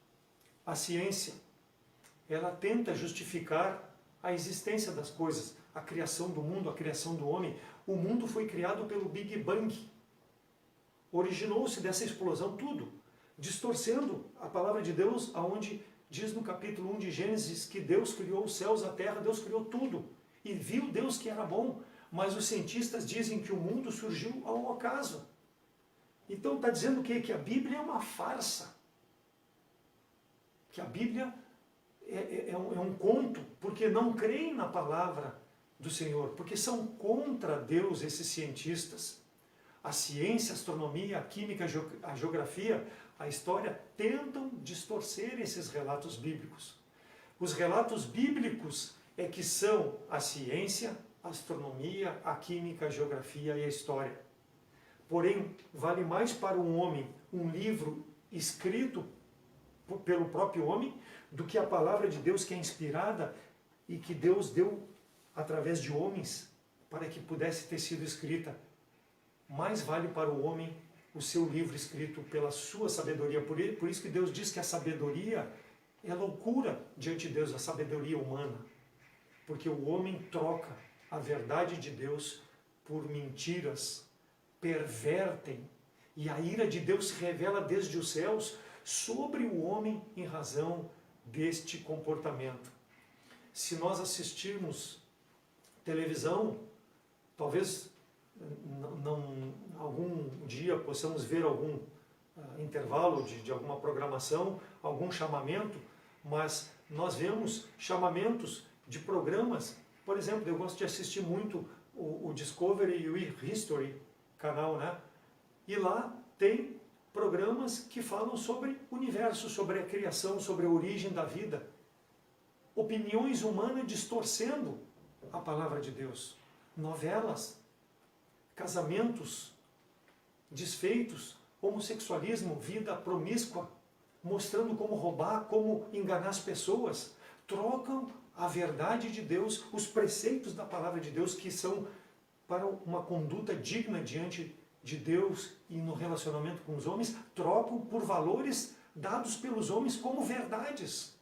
a ciência, ela tenta justificar a existência das coisas, a criação do mundo, a criação do homem. O mundo foi criado pelo Big Bang. Originou-se dessa explosão tudo, distorcendo a palavra de Deus, aonde diz no capítulo 1 de Gênesis que Deus criou os céus, a terra, Deus criou tudo. E viu Deus que era bom, mas os cientistas dizem que o mundo surgiu ao acaso. Então está dizendo o quê? Que a Bíblia é uma farsa. Que a Bíblia é um conto, porque não creem na palavra do Senhor, porque são contra Deus esses cientistas. A ciência, a astronomia, a química, a geografia, a história tentam distorcer esses relatos bíblicos. Os relatos bíblicos é que são a ciência, a astronomia, a química, a geografia e a história. Porém, vale mais para um homem um livro escrito pelo próprio homem do que a palavra de Deus, que é inspirada e que Deus deu através de homens para que pudesse ter sido escrita. Mais vale para o homem o seu livro escrito pela sua sabedoria. Por isso que Deus diz que a sabedoria é loucura diante de Deus, a sabedoria humana. Porque o homem troca a verdade de Deus por mentiras, pervertem, e a ira de Deus se revela desde os céus sobre o homem em razão deste comportamento. Se nós assistirmos televisão, talvez algum dia possamos ver algum intervalo de alguma programação, algum chamamento, mas nós vemos chamamentos de programas. Por exemplo, eu gosto de assistir muito o Discovery e o History canal, né? E lá tem programas que falam sobre o universo, sobre a criação, sobre a origem da vida. Opiniões humanas distorcendo a palavra de Deus. Novelas, casamentos desfeitos, homossexualismo, vida promíscua, mostrando como roubar, como enganar as pessoas. Trocam a verdade de Deus, os preceitos da palavra de Deus, que são para uma conduta digna diante de Deus e no relacionamento com os homens, trocam por valores dados pelos homens como verdades.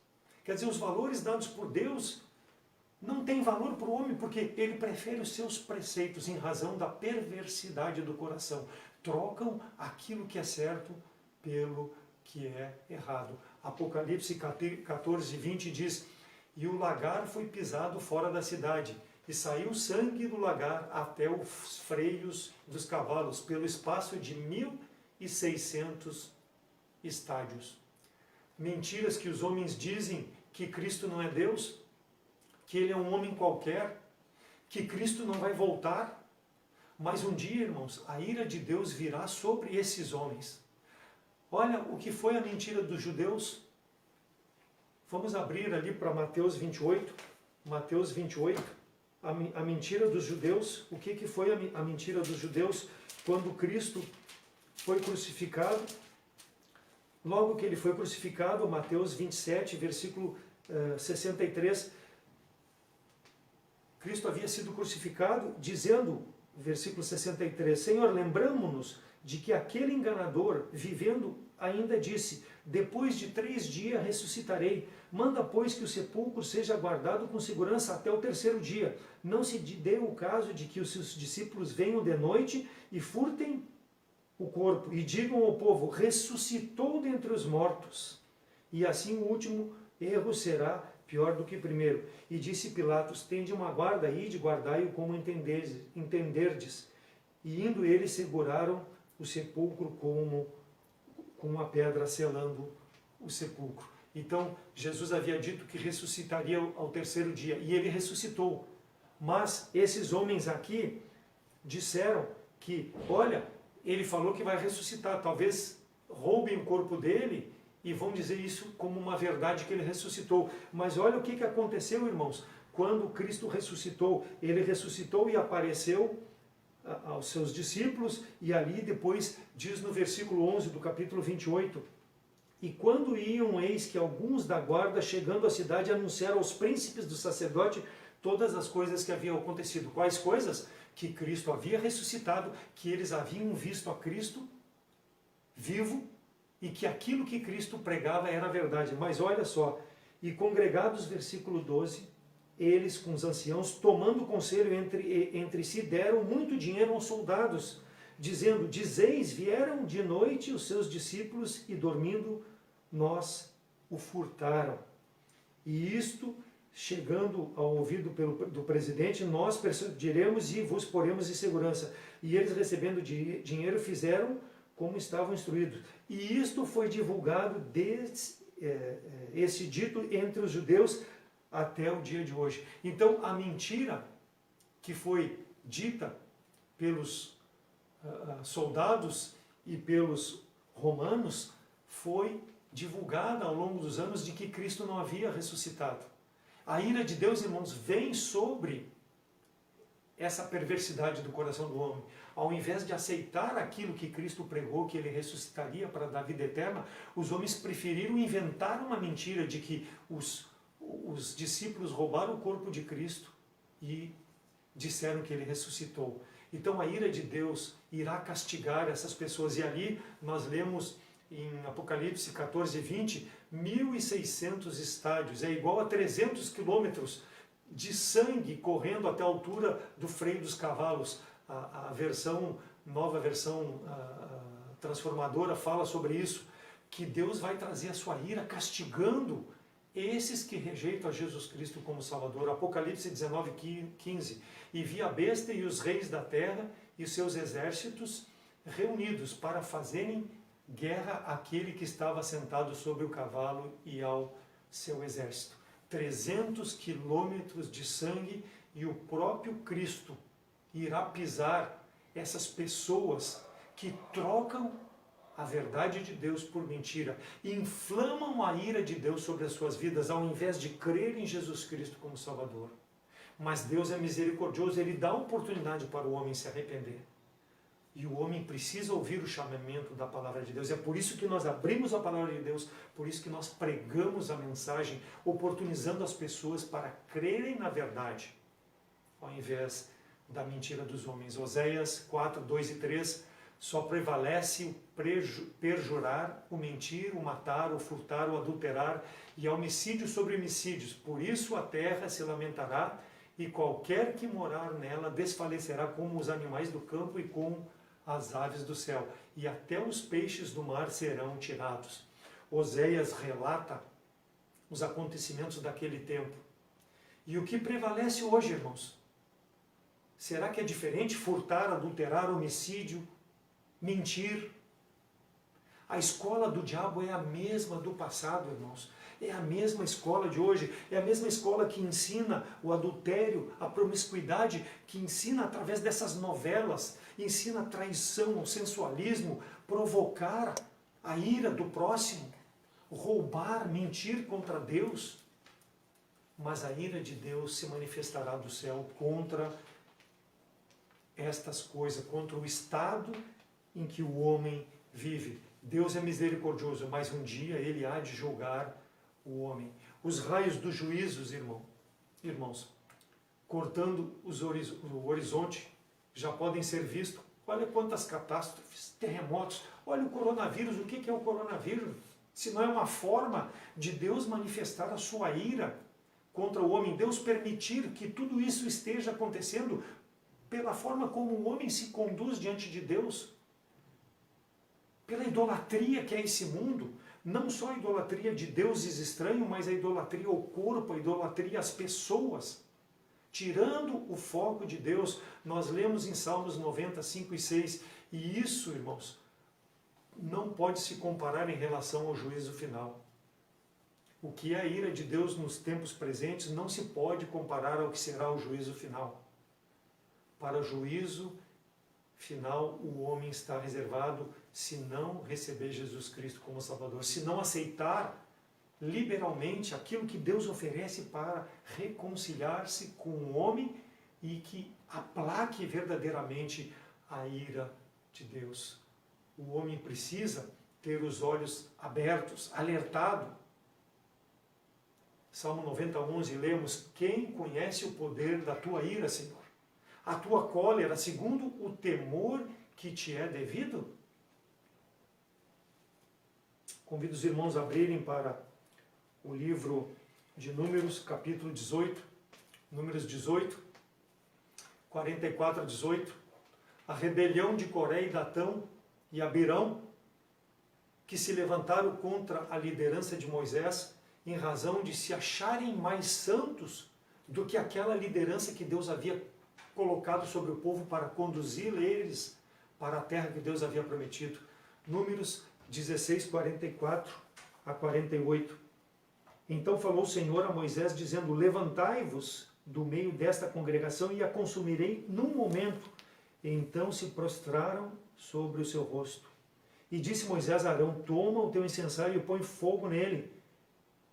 Quer dizer, os valores dados por Deus não têm valor para o homem, porque ele prefere os seus preceitos em razão da perversidade do coração. Trocam aquilo que é certo pelo que é errado. Apocalipse 14, 20 diz: e o lagar foi pisado fora da cidade, e saiu sangue do lagar até os freios dos cavalos, pelo espaço de 1.600 estádios. Mentiras que os homens dizem que Cristo não é Deus, que Ele é um homem qualquer, que Cristo não vai voltar. Mas um dia, irmãos, a ira de Deus virá sobre esses homens. Olha o que foi a mentira dos judeus. Vamos abrir ali para Mateus 28. Mateus 28. A mentira dos judeus. O que foi a mentira dos judeus quando Cristo foi crucificado? Logo que ele foi crucificado, Mateus 27, versículo 63, Cristo havia sido crucificado, dizendo, versículo 63, Senhor, lembramo-nos de que aquele enganador, vivendo, ainda disse, depois de 3 dias ressuscitarei. Manda, pois, que o sepulcro seja guardado com segurança até o 3º dia. Não se dê o caso de que os seus discípulos venham de noite e furtem o corpo e digam ao povo, ressuscitou dentre os mortos. E assim o último erro será pior do que o primeiro. E disse Pilatos, tende uma guarda aí de guardai-o como entenderdes. E indo eles seguraram o sepulcro com uma pedra selando o sepulcro. Então, Jesus havia dito que ressuscitaria ao 3º dia, e ele ressuscitou. Mas esses homens aqui disseram que, olha, ele falou que vai ressuscitar, talvez roubem o corpo dele e vão dizer isso como uma verdade que ele ressuscitou. Mas olha o que aconteceu, irmãos. Quando Cristo ressuscitou, ele ressuscitou e apareceu aos seus discípulos, e ali depois diz no versículo 11 do capítulo 28, e quando iam, eis que alguns da guarda, chegando à cidade, anunciaram aos príncipes do sacerdote todas as coisas que haviam acontecido. Quais coisas? Que Cristo havia ressuscitado, que eles haviam visto a Cristo vivo, e que aquilo que Cristo pregava era verdade. Mas olha só, e congregados, versículo 12, eles com os anciãos, tomando conselho entre si, deram muito dinheiro aos soldados, dizendo, dizeis, vieram de noite os seus discípulos e dormindo nós o furtaram. E isto, chegando ao ouvido do presidente, nós persuadiremos e vos poremos em segurança. E eles, recebendo dinheiro, fizeram como estavam instruídos. E isto foi divulgado, esse dito entre os judeus, até o dia de hoje. Então, a mentira que foi dita pelos soldados e pelos romanos foi divulgada ao longo dos anos de que Cristo não havia ressuscitado. A ira de Deus, irmãos, vem sobre essa perversidade do coração do homem. Ao invés de aceitar aquilo que Cristo pregou, que ele ressuscitaria para dar vida eterna, os homens preferiram inventar uma mentira de que os discípulos roubaram o corpo de Cristo e disseram que ele ressuscitou. Então a ira de Deus irá castigar essas pessoas. E ali nós lemos em Apocalipse 14, 20, 1.600 estádios, é igual a 300 quilômetros de sangue correndo até a altura do freio dos cavalos. A nova versão transformadora fala sobre isso, que Deus vai trazer a sua ira castigando esses que rejeitam a Jesus Cristo como Salvador. Apocalipse 19:15. E vi a besta e os reis da terra e os seus exércitos reunidos para fazerem guerra àquele que estava sentado sobre o cavalo e ao seu exército. 300 quilômetros de sangue, e o próprio Cristo irá pisar essas pessoas que trocam a verdade de Deus por mentira, inflamam a ira de Deus sobre as suas vidas, ao invés de crer em Jesus Cristo como Salvador. Mas Deus é misericordioso, Ele dá oportunidade para o homem se arrepender. E o homem precisa ouvir o chamamento da palavra de Deus. É por isso que nós abrimos a palavra de Deus, por isso que nós pregamos a mensagem, oportunizando as pessoas para crerem na verdade, ao invés da mentira dos homens. Oséias 4, 2 e 3, só prevalece o perjurar, o mentir, o matar, o furtar, o adulterar e homicídio sobre homicídios. Por isso a terra se lamentará e qualquer que morar nela desfalecerá como os animais do campo e como as aves do céu, e até os peixes do mar serão tirados. Oséias relata os acontecimentos daquele tempo. E o que prevalece hoje, irmãos? Será que é diferente? Furtar, adulterar, homicídio, mentir? A escola do diabo é a mesma do passado, irmãos. É a mesma escola de hoje, é a mesma escola que ensina o adultério, a promiscuidade, que ensina através dessas novelas, ensina a traição, o sensualismo, provocar a ira do próximo, roubar, mentir contra Deus. Mas a ira de Deus se manifestará do céu contra estas coisas, contra o estado em que o homem vive. Deus é misericordioso, mas um dia Ele há de julgar o homem. Os raios dos juízos, irmãos, cortando o horizonte, já podem ser vistos. Olha quantas catástrofes, terremotos. Olha o coronavírus. O que é o coronavírus? Se não é uma forma de Deus manifestar a sua ira contra o homem, Deus permitir que tudo isso esteja acontecendo pela forma como o homem se conduz diante de Deus, pela idolatria que é esse mundo. Não só a idolatria de deuses estranhos, mas a idolatria ao corpo, a idolatria às pessoas. Tirando o foco de Deus, nós lemos em Salmos 90, 5 e 6, e isso, irmãos, não pode se comparar em relação ao juízo final. O que é a ira de Deus nos tempos presentes não se pode comparar ao que será o juízo final. Para o juízo final, o homem está reservado se não receber Jesus Cristo como Salvador, se não aceitar liberalmente aquilo que Deus oferece para reconciliar-se com o homem e que aplaque verdadeiramente a ira de Deus. O homem precisa ter os olhos abertos, alertado. Salmo 90, 11, lemos: quem conhece o poder da tua ira, Senhor? A tua cólera, segundo o temor que te é devido? Convido os irmãos a abrirem para o livro de Números, capítulo 18, Números 18, 44 a 18, a rebelião de Coré e Datão e Abirão, que se levantaram contra a liderança de Moisés, em razão de se acharem mais santos do que aquela liderança que Deus havia colocado sobre o povo para conduzir eles para a terra que Deus havia prometido. Números 16, 44 a 48. Então falou o Senhor a Moisés, dizendo: levantai-vos do meio desta congregação e a consumirei num momento. E então se prostraram sobre o seu rosto. E disse Moisés a Arão: toma o teu incensário e põe fogo nele,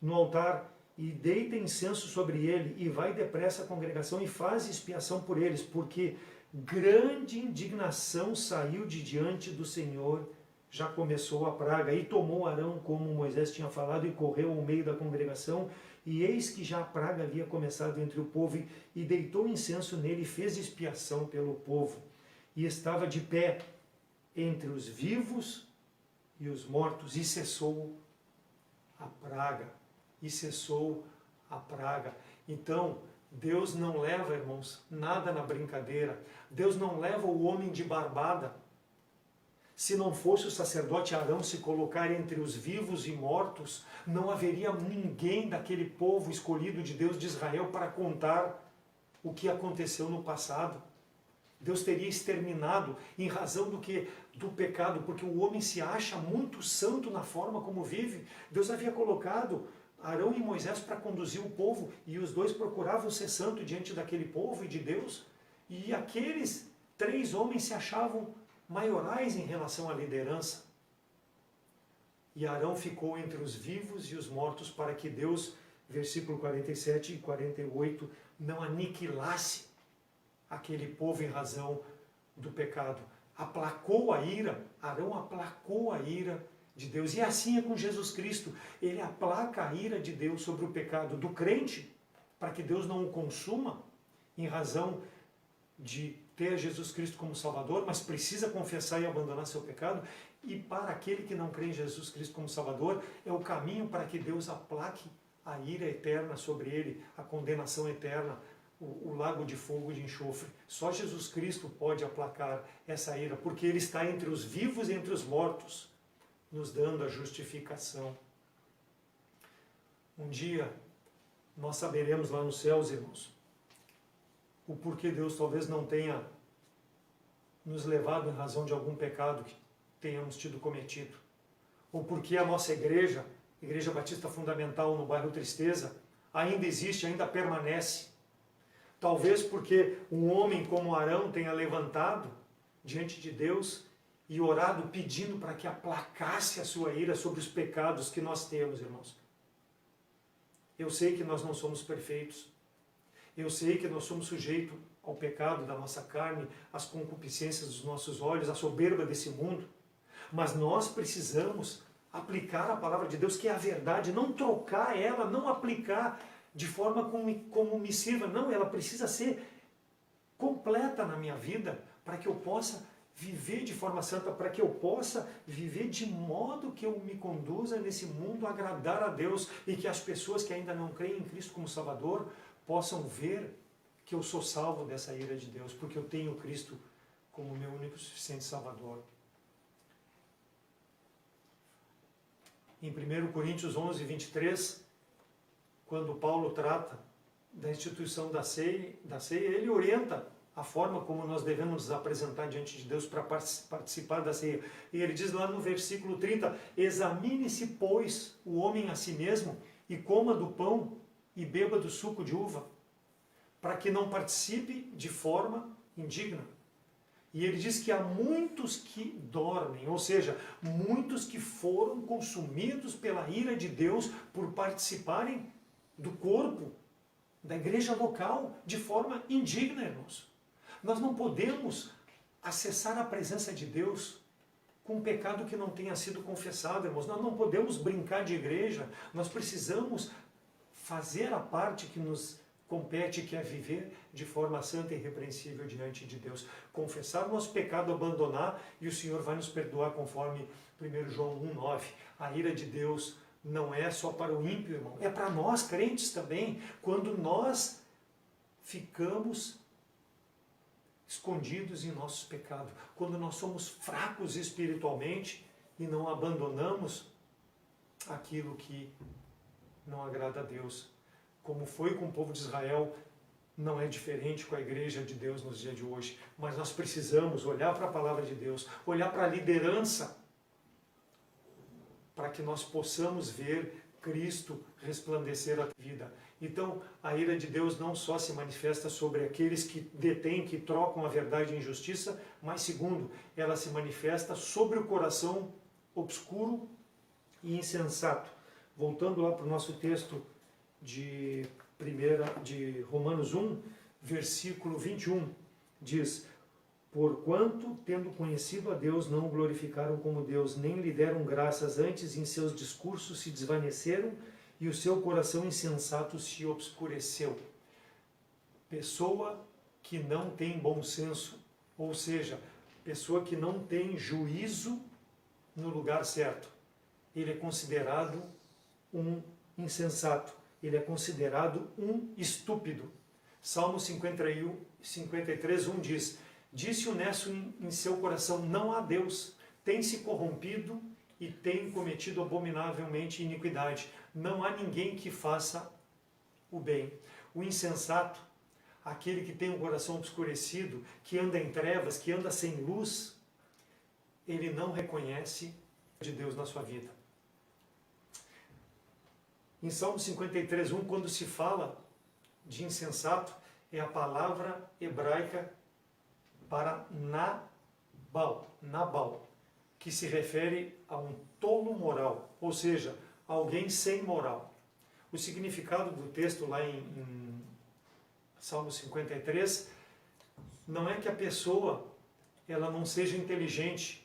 no altar, e deita incenso sobre ele, e vai depressa à congregação e faz expiação por eles, porque grande indignação saiu de diante do Senhor, já começou a praga. E tomou Arão como Moisés tinha falado, e correu ao meio da congregação, e eis que já a praga havia começado entre o povo, e deitou incenso nele, e fez expiação pelo povo. E estava de pé entre os vivos e os mortos, e cessou a praga. E cessou a praga. Então, Deus não leva, irmãos, nada na brincadeira. Deus não leva o homem de barbada. Se não fosse o sacerdote Arão se colocar entre os vivos e mortos, não haveria ninguém daquele povo escolhido de Deus de Israel para contar o que aconteceu no passado. Deus teria exterminado em razão do que? Do pecado, porque o homem se acha muito santo na forma como vive. Deus havia colocado Arão e Moisés para conduzir o povo, e os dois procuravam ser santos diante daquele povo e de Deus, e aqueles 3 homens se achavam maiorais em relação à liderança. E Arão ficou entre os vivos e os mortos para que Deus, versículo 47 e 48, não aniquilasse aquele povo em razão do pecado. Aplacou a ira, Arão aplacou a ira de Deus. E assim é com Jesus Cristo. Ele aplaca a ira de Deus sobre o pecado do crente, para que Deus não o consuma em razão de ter Jesus Cristo como Salvador, mas precisa confessar e abandonar seu pecado. E para aquele que não crê em Jesus Cristo como Salvador, é o caminho para que Deus aplaque a ira eterna sobre ele, a condenação eterna, o lago de fogo e de enxofre. Só Jesus Cristo pode aplacar essa ira, porque Ele está entre os vivos e entre os mortos, nos dando a justificação. Um dia, nós saberemos lá nos céus, irmãos, o porquê Deus talvez não tenha nos levado em razão de algum pecado que tenhamos tido cometido. Ou porque a nossa igreja, Igreja Batista Fundamental no bairro Tristeza, ainda existe, ainda permanece. Talvez porque um homem como Arão tenha levantado diante de Deus e orado pedindo para que aplacasse a sua ira sobre os pecados que nós temos, irmãos. Eu sei que nós não somos perfeitos. Eu sei que nós somos sujeitos ao pecado da nossa carne, às concupiscências dos nossos olhos, à soberba desse mundo. Mas nós precisamos aplicar a palavra de Deus, que é a verdade, não trocar ela, não aplicar de forma como me sirva. Não, ela precisa ser completa na minha vida, para que eu possa viver de forma santa, para que eu possa viver de modo que eu me conduza nesse mundo a agradar a Deus, e que as pessoas que ainda não creem em Cristo como Salvador possam ver que eu sou salvo dessa ira de Deus, porque eu tenho Cristo como meu único e suficiente Salvador. Em 1 Coríntios 11, 23, quando Paulo trata da instituição da ceia, ele orienta a forma como nós devemos nos apresentar diante de Deus para participar da ceia. E ele diz lá no versículo 30, examine-se, pois, o homem a si mesmo, e coma do pão e beba do suco de uva, para que não participe de forma indigna. E ele diz que há muitos que dormem, ou seja, muitos que foram consumidos pela ira de Deus por participarem do corpo da igreja local de forma indigna, irmãos. Nós não podemos acessar a presença de Deus com um pecado que não tenha sido confessado, irmãos. Nós não podemos brincar de igreja, nós precisamos fazer a parte que nos compete, que é viver de forma santa e irrepreensível diante de Deus. Confessar o nosso pecado, abandonar, e o Senhor vai nos perdoar conforme 1 João 1,9. A ira de Deus não é só para o ímpio, irmão, é para nós crentes também, quando nós ficamos escondidos em nossos pecados, quando nós somos fracos espiritualmente e não abandonamos aquilo que não agrada a Deus. Como foi com o povo de Israel, não é diferente com a igreja de Deus nos dias de hoje. Mas nós precisamos olhar para a palavra de Deus, olhar para a liderança, para que nós possamos ver Cristo resplandecer a vida. Então, a ira de Deus não só se manifesta sobre aqueles que detêm, que trocam a verdade em justiça, mas segundo, ela se manifesta sobre o coração obscuro e insensato. Voltando lá para o nosso texto de Romanos 1, versículo 21, diz: porquanto, tendo conhecido a Deus, não o glorificaram como Deus, nem lhe deram graças, antes em seus discursos se desvaneceram, e o seu coração insensato se obscureceu. Pessoa que não tem bom senso, ou seja, pessoa que não tem juízo no lugar certo, ele é considerado um insensato, ele é considerado um estúpido. Salmo 53, 1 diz: disse o necio em seu coração, não há Deus. têm se corrompido e têm cometido abominavelmente iniquidade. Não há ninguém que faça o bem. O insensato, aquele que tem um coração obscurecido, que anda em trevas, que anda sem luz, ele não reconhece de Deus na sua vida. Em Salmo 53:1, quando se fala de insensato, é a palavra hebraica para Nabal, que se refere a um tolo moral, ou seja, alguém sem moral. O significado do texto lá em Salmo 53 não é que a pessoa ela não seja inteligente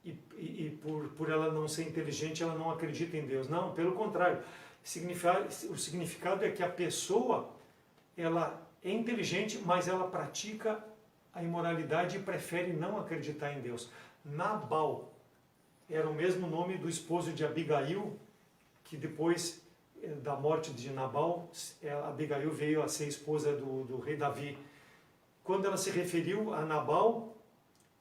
e por ela não ser inteligente ela não acredita em Deus. Não, pelo contrário. O significado é que a pessoa ela é inteligente, mas ela pratica a imoralidade e prefere não acreditar em Deus. Nabal era o mesmo nome do esposo de Abigail, que depois da morte de Nabal, Abigail veio a ser esposa do rei Davi. Quando ela se referiu a Nabal,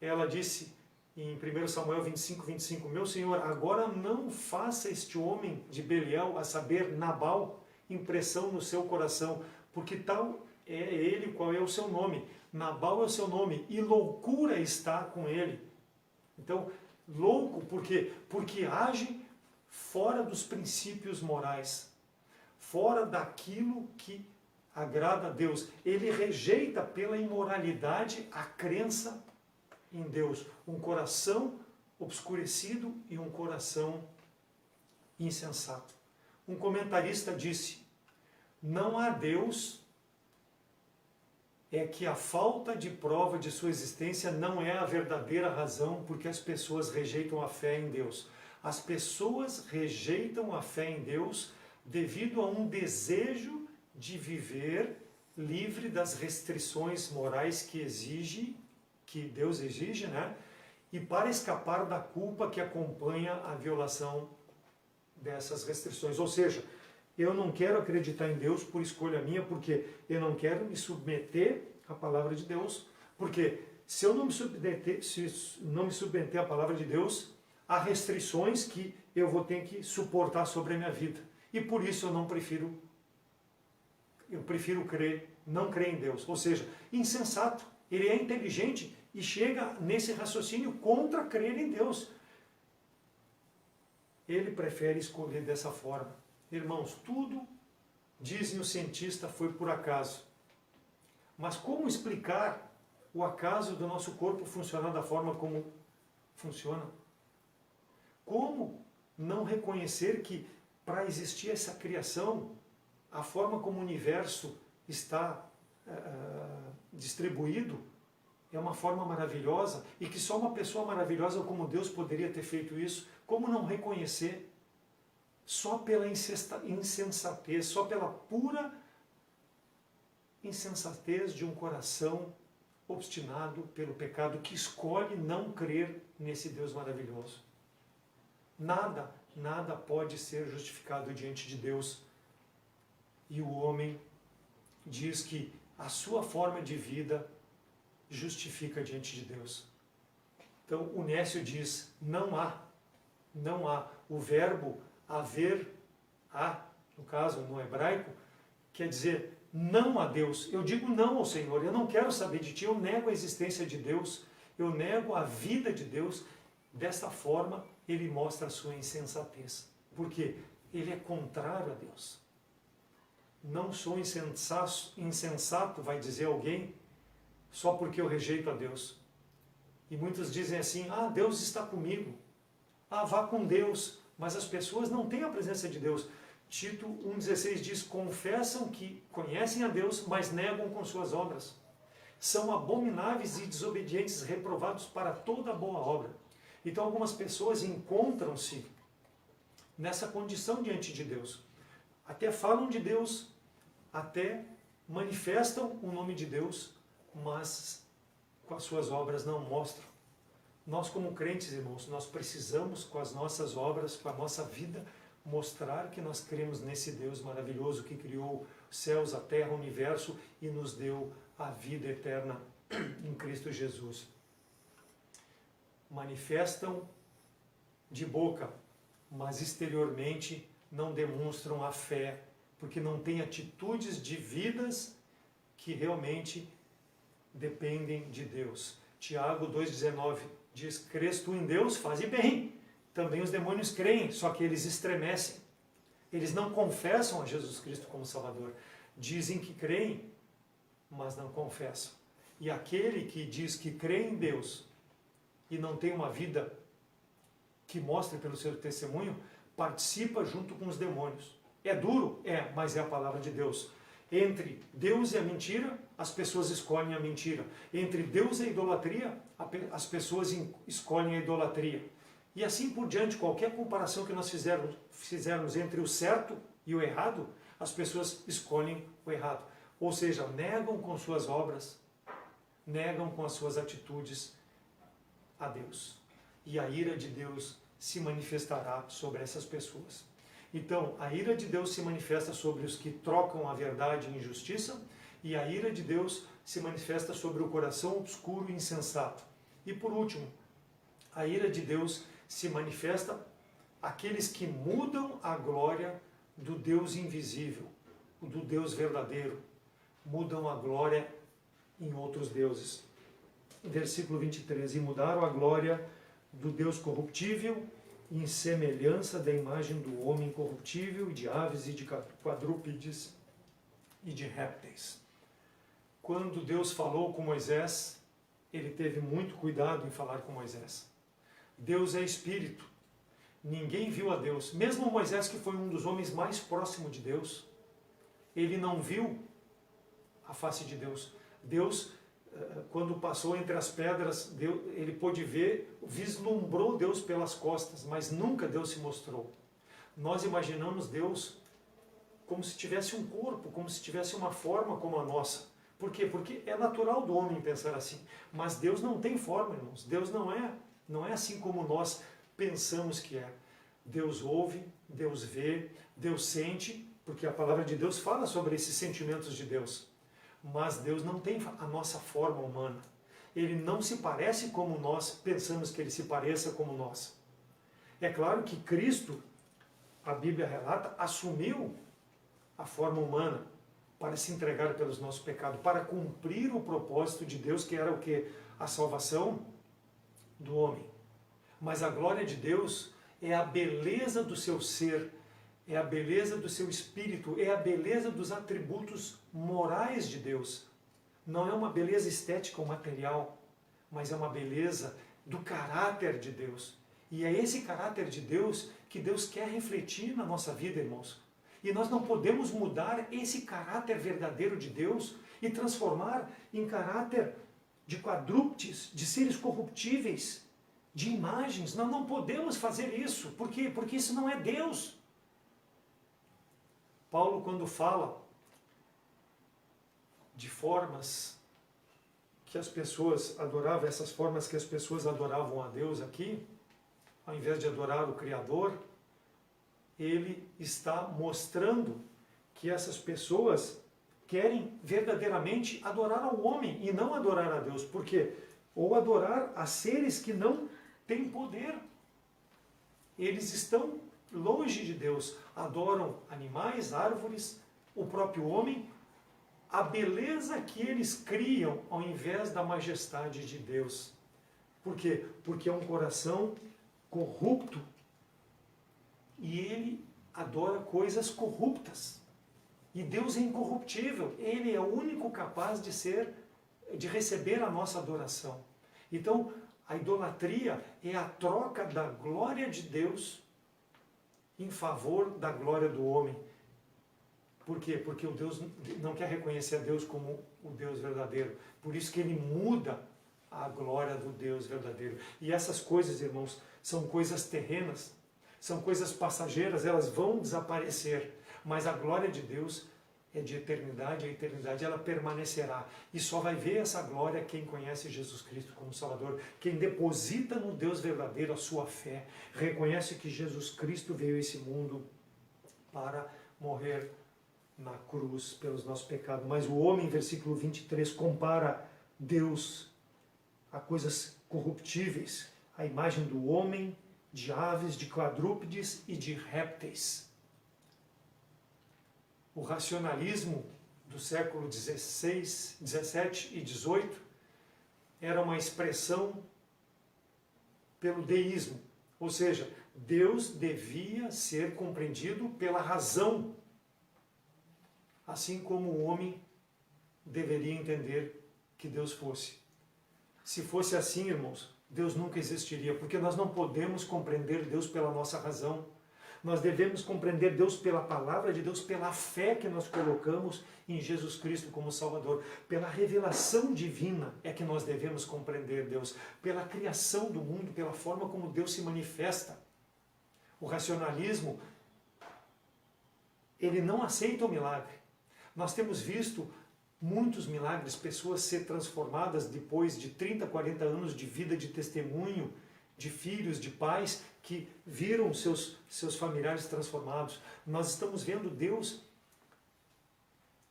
ela disse em 1 Samuel 25:25, meu senhor, agora não faça este homem de Belial, a saber, Nabal, impressão no seu coração, porque tal é ele qual é o seu nome. Nabal é o seu nome, e loucura está com ele. Então, louco, por quê? Porque age fora dos princípios morais, fora daquilo que agrada a Deus. Ele rejeita pela imoralidade a crença em Deus. Um coração obscurecido e um coração insensato. Um comentarista disse, não há Deus, é que a falta de prova de sua existência não é a verdadeira razão porque as pessoas rejeitam a fé em Deus. As pessoas rejeitam a fé em Deus devido a um desejo de viver livre das restrições morais que Deus exige, né? E para escapar da culpa que acompanha a violação dessas restrições. Ou seja, eu não quero acreditar em Deus por escolha minha, porque eu não quero me submeter à palavra de Deus, porque se eu não me submeter à palavra de Deus, há restrições que eu vou ter que suportar sobre a minha vida. E por isso eu prefiro não crer em Deus. Ou seja, insensato. Ele é inteligente e chega nesse raciocínio contra crer em Deus. Ele prefere escolher dessa forma. Irmãos, tudo, dizem os cientistas, foi por acaso. Mas como explicar o acaso do nosso corpo funcionar da forma como funciona? Como não reconhecer que para existir essa criação, a forma como o universo está distribuído é uma forma maravilhosa e que só uma pessoa maravilhosa como Deus poderia ter feito isso? Como não reconhecer? Só pela insensatez, só pela pura insensatez de um coração obstinado pelo pecado que escolhe não crer nesse Deus maravilhoso. Nada pode ser justificado diante de Deus. E o homem diz que a sua forma de vida justifica diante de Deus. Então, o Nécio diz, não há. O verbo haver, no caso, no hebraico, quer dizer, não a Deus. Eu digo não ao Senhor, eu não quero saber de ti, eu nego a existência de Deus, eu nego a vida de Deus. Desta forma, ele mostra a sua insensatez. Por quê? Ele é contrário a Deus. Não sou insensato, vai dizer alguém, só porque eu rejeito a Deus. E muitos dizem assim, Deus está comigo. Vá com Deus. Mas as pessoas não têm a presença de Deus. Tito 1,16 diz, confessam que conhecem a Deus, mas negam com suas obras. São abomináveis e desobedientes, reprovados para toda boa obra. Então algumas pessoas encontram-se nessa condição diante de Deus. Até falam de Deus, até manifestam o nome de Deus, mas com as suas obras não mostram. Nós como crentes, irmãos, nós precisamos com as nossas obras, com a nossa vida, mostrar que nós cremos nesse Deus maravilhoso que criou os céus, a terra, o universo e nos deu a vida eterna em Cristo Jesus. manifestam de boca, mas exteriormente não demonstram a fé, porque não têm atitudes de vidas que realmente dependem de Deus. Tiago 2,19 diz: crês tu em Deus, faze bem. Também os demônios creem, só que eles estremecem. Eles não confessam a Jesus Cristo como Salvador. Dizem que creem, mas não confessam. E aquele que diz que crê em Deus e não tem uma vida que mostre pelo seu testemunho, participa junto com os demônios. É duro? É, mas é a palavra de Deus. Entre Deus e a mentira, as pessoas escolhem a mentira. Entre Deus e a idolatria, as pessoas escolhem a idolatria. E assim por diante, qualquer comparação que nós fizermos entre o certo e o errado, as pessoas escolhem o errado. Ou seja, negam com suas obras, negam com as suas atitudes a Deus. E a ira de Deus se manifestará sobre essas pessoas. Então, a ira de Deus se manifesta sobre os que trocam a verdade em injustiça, e a ira de Deus se manifesta sobre o coração obscuro e insensato. E por último, a ira de Deus se manifesta aqueles que mudam a glória do Deus invisível, do Deus verdadeiro, mudam a glória em outros deuses. Versículo 23, e mudaram a glória do Deus corruptível em semelhança da imagem do homem corruptível, de aves e de quadrúpedes e de répteis. Quando Deus falou com Moisés, ele teve muito cuidado em falar com Moisés. Deus é espírito. Ninguém viu a Deus. Mesmo Moisés, que foi um dos homens mais próximos de Deus, ele não viu a face de Deus. Deus, quando passou entre as pedras, ele pôde ver, vislumbrou Deus pelas costas, mas nunca Deus se mostrou. Nós imaginamos Deus como se tivesse um corpo, como se tivesse uma forma como a nossa. Por quê? Porque é natural do homem pensar assim. Mas Deus não tem forma, irmãos. Deus não é assim como nós pensamos que é. Deus ouve, Deus vê, Deus sente, porque a palavra de Deus fala sobre esses sentimentos de Deus. Mas Deus não tem a nossa forma humana. Ele não se parece como nós pensamos que ele se pareça como nós. É claro que Cristo, a Bíblia relata, assumiu a forma humana para se entregar pelos nossos pecados, para cumprir o propósito de Deus, que era o quê? A salvação do homem. Mas a glória de Deus é a beleza do seu ser, é a beleza do seu espírito, é a beleza dos atributos morais de Deus. Não é uma beleza estética ou material, mas é uma beleza do caráter de Deus. E é esse caráter de Deus que Deus quer refletir na nossa vida, irmãos. E nós não podemos mudar esse caráter verdadeiro de Deus e transformar em caráter de quadrúpedes, de seres corruptíveis, de imagens. Nós não podemos fazer isso. Por quê? Porque isso não é Deus. Paulo, quando fala de formas que as pessoas adoravam, essas formas que as pessoas adoravam a Deus aqui, ao invés de adorar o Criador, ele está mostrando que essas pessoas querem verdadeiramente adorar ao homem e não adorar a Deus. Por quê? Ou adorar a seres que não têm poder. Eles estão longe de Deus, adoram animais, árvores, o próprio homem, a beleza que eles criam ao invés da majestade de Deus. Por quê? Porque é um coração corrupto e ele adora coisas corruptas. E Deus é incorruptível, ele é o único capaz de receber a nossa adoração. Então, a idolatria é a troca da glória de Deus em favor da glória do homem. Por quê? Porque o Deus não quer reconhecer a Deus como o Deus verdadeiro. Por isso que ele muda a glória do Deus verdadeiro. E essas coisas, irmãos, são coisas terrenas, são coisas passageiras, elas vão desaparecer. Mas a glória de Deus é de eternidade, a eternidade ela permanecerá. E só vai ver essa glória quem conhece Jesus Cristo como Salvador, quem deposita no Deus verdadeiro a sua fé, reconhece que Jesus Cristo veio a esse mundo para morrer na cruz pelos nossos pecados. Mas o homem, versículo 23, compara Deus a coisas corruptíveis, a imagem do homem, de aves, de quadrúpedes e de répteis. O racionalismo do século XVI, XVII e XVIII era uma expressão pelo deísmo, ou seja, Deus devia ser compreendido pela razão, assim como o homem deveria entender que Deus fosse. Se fosse assim, irmãos, Deus nunca existiria, porque nós não podemos compreender Deus pela nossa razão. Nós devemos compreender Deus pela palavra de Deus, pela fé que nós colocamos em Jesus Cristo como Salvador. Pela revelação divina é que nós devemos compreender Deus. Pela criação do mundo, pela forma como Deus se manifesta. O racionalismo, ele não aceita o milagre. Nós temos visto muitos milagres, pessoas ser transformadas depois de 30, 40 anos de vida de testemunho, de filhos, de pais que viram seus familiares transformados. Nós estamos vendo Deus